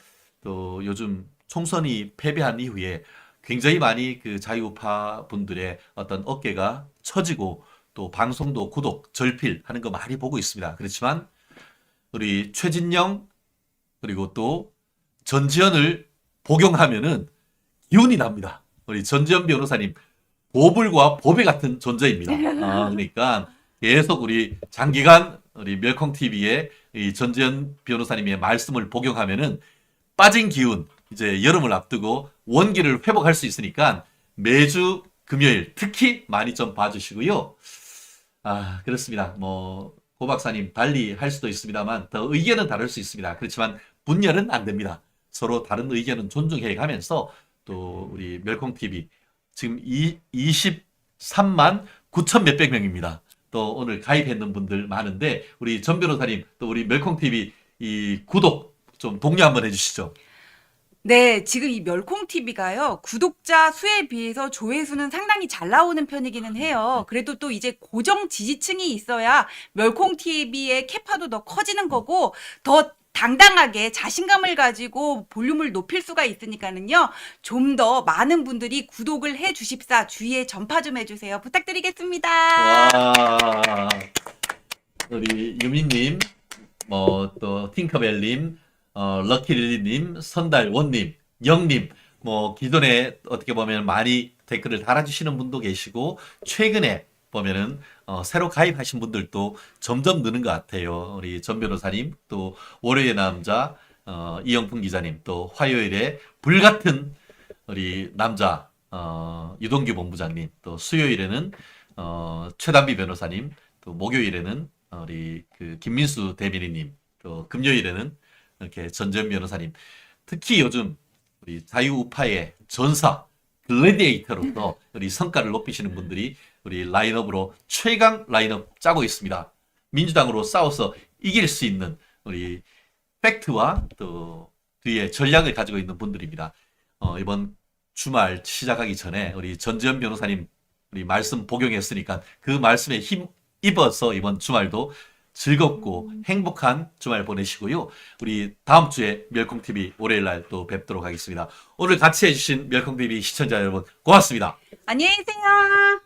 또 요즘 총선이 패배한 이후에 굉장히 많이 자유우파 분들의 어떤 어깨가 처지고 또 방송도 구독, 절필하는 거 많이 보고 있습니다. 그렇지만 우리 최진영 그리고 또 전지현을 복용하면은 기운이 납니다. 우리 전지현 변호사님 보불과 보배 같은 존재입니다. 그러니까 계속 우리 장기간 우리 멸콩 TV의 이 전지현 변호사님의 말씀을 복용하면은 빠진 기운 이제 여름을 앞두고 원기를 회복할 수 있으니까 매주 금요일 특히 많이 좀 봐주시고요. 그렇습니다. 고 박사님 달리 할 수도 있습니다만 더 의견은 다를 수 있습니다. 그렇지만 분열은 안 됩니다. 서로 다른 의견은 존중해 가면서 또 우리 멸콩 TV 지금 23만 9천 몇백 명입니다. 또 오늘 가입했는 분들 많은데 우리 전 변호사님 또 우리 멸콩 TV 이 구독 좀 독려 한번 해주시죠. 네, 지금 이 멸콩 TV가요, 구독자 수에 비해서 조회수는 상당히 잘 나오는 편이기는 해요. 그래도 또 이제 고정 지지층이 있어야 멸콩 TV의 캐파도 더 커지는 거고, 더 당당하게 자신감을 가지고 볼륨을 높일 수가 있으니까는요, 좀 더 많은 분들이 구독을 해 주십사, 주위에 전파 좀 해주세요. 부탁드리겠습니다. 와, 우리 유민님, 뭐 또 팅커벨님, 럭키릴리님, 선달원님, 영님, 뭐 기존에 어떻게 보면 많이 댓글을 달아주시는 분도 계시고 최근에 보면은 새로 가입하신 분들도 점점 느는 것 같아요. 우리 전 변호사님, 또 월요일의 남자 이영풍 기자님, 또 화요일에 불같은 우리 남자 유동규 본부장님, 또 수요일에는 최단비 변호사님, 또 목요일에는 우리 그 김민수 대변인님, 또 금요일에는 이렇게 전재현 변호사님, 특히 요즘 우리 자유우파의 전사 글래디에이터로서 우리 성과를 높이시는 분들이 우리 라인업으로 최강 라인업 짜고 있습니다. 민주당으로 싸워서 이길 수 있는 우리 팩트와 또 뒤에 전략을 가지고 있는 분들입니다. 이번 주말 시작하기 전에 우리 전재현 변호사님 우리 말씀 복용했으니까 그 말씀에 힘 입어서 이번 주말도 즐겁고 행복한 주말 보내시고요. 우리 다음 주에 멸콩TV 월요일 날 또 뵙도록 하겠습니다. 오늘 같이 해주신 멸콩TV 시청자 여러분 고맙습니다. 안녕히 계세요.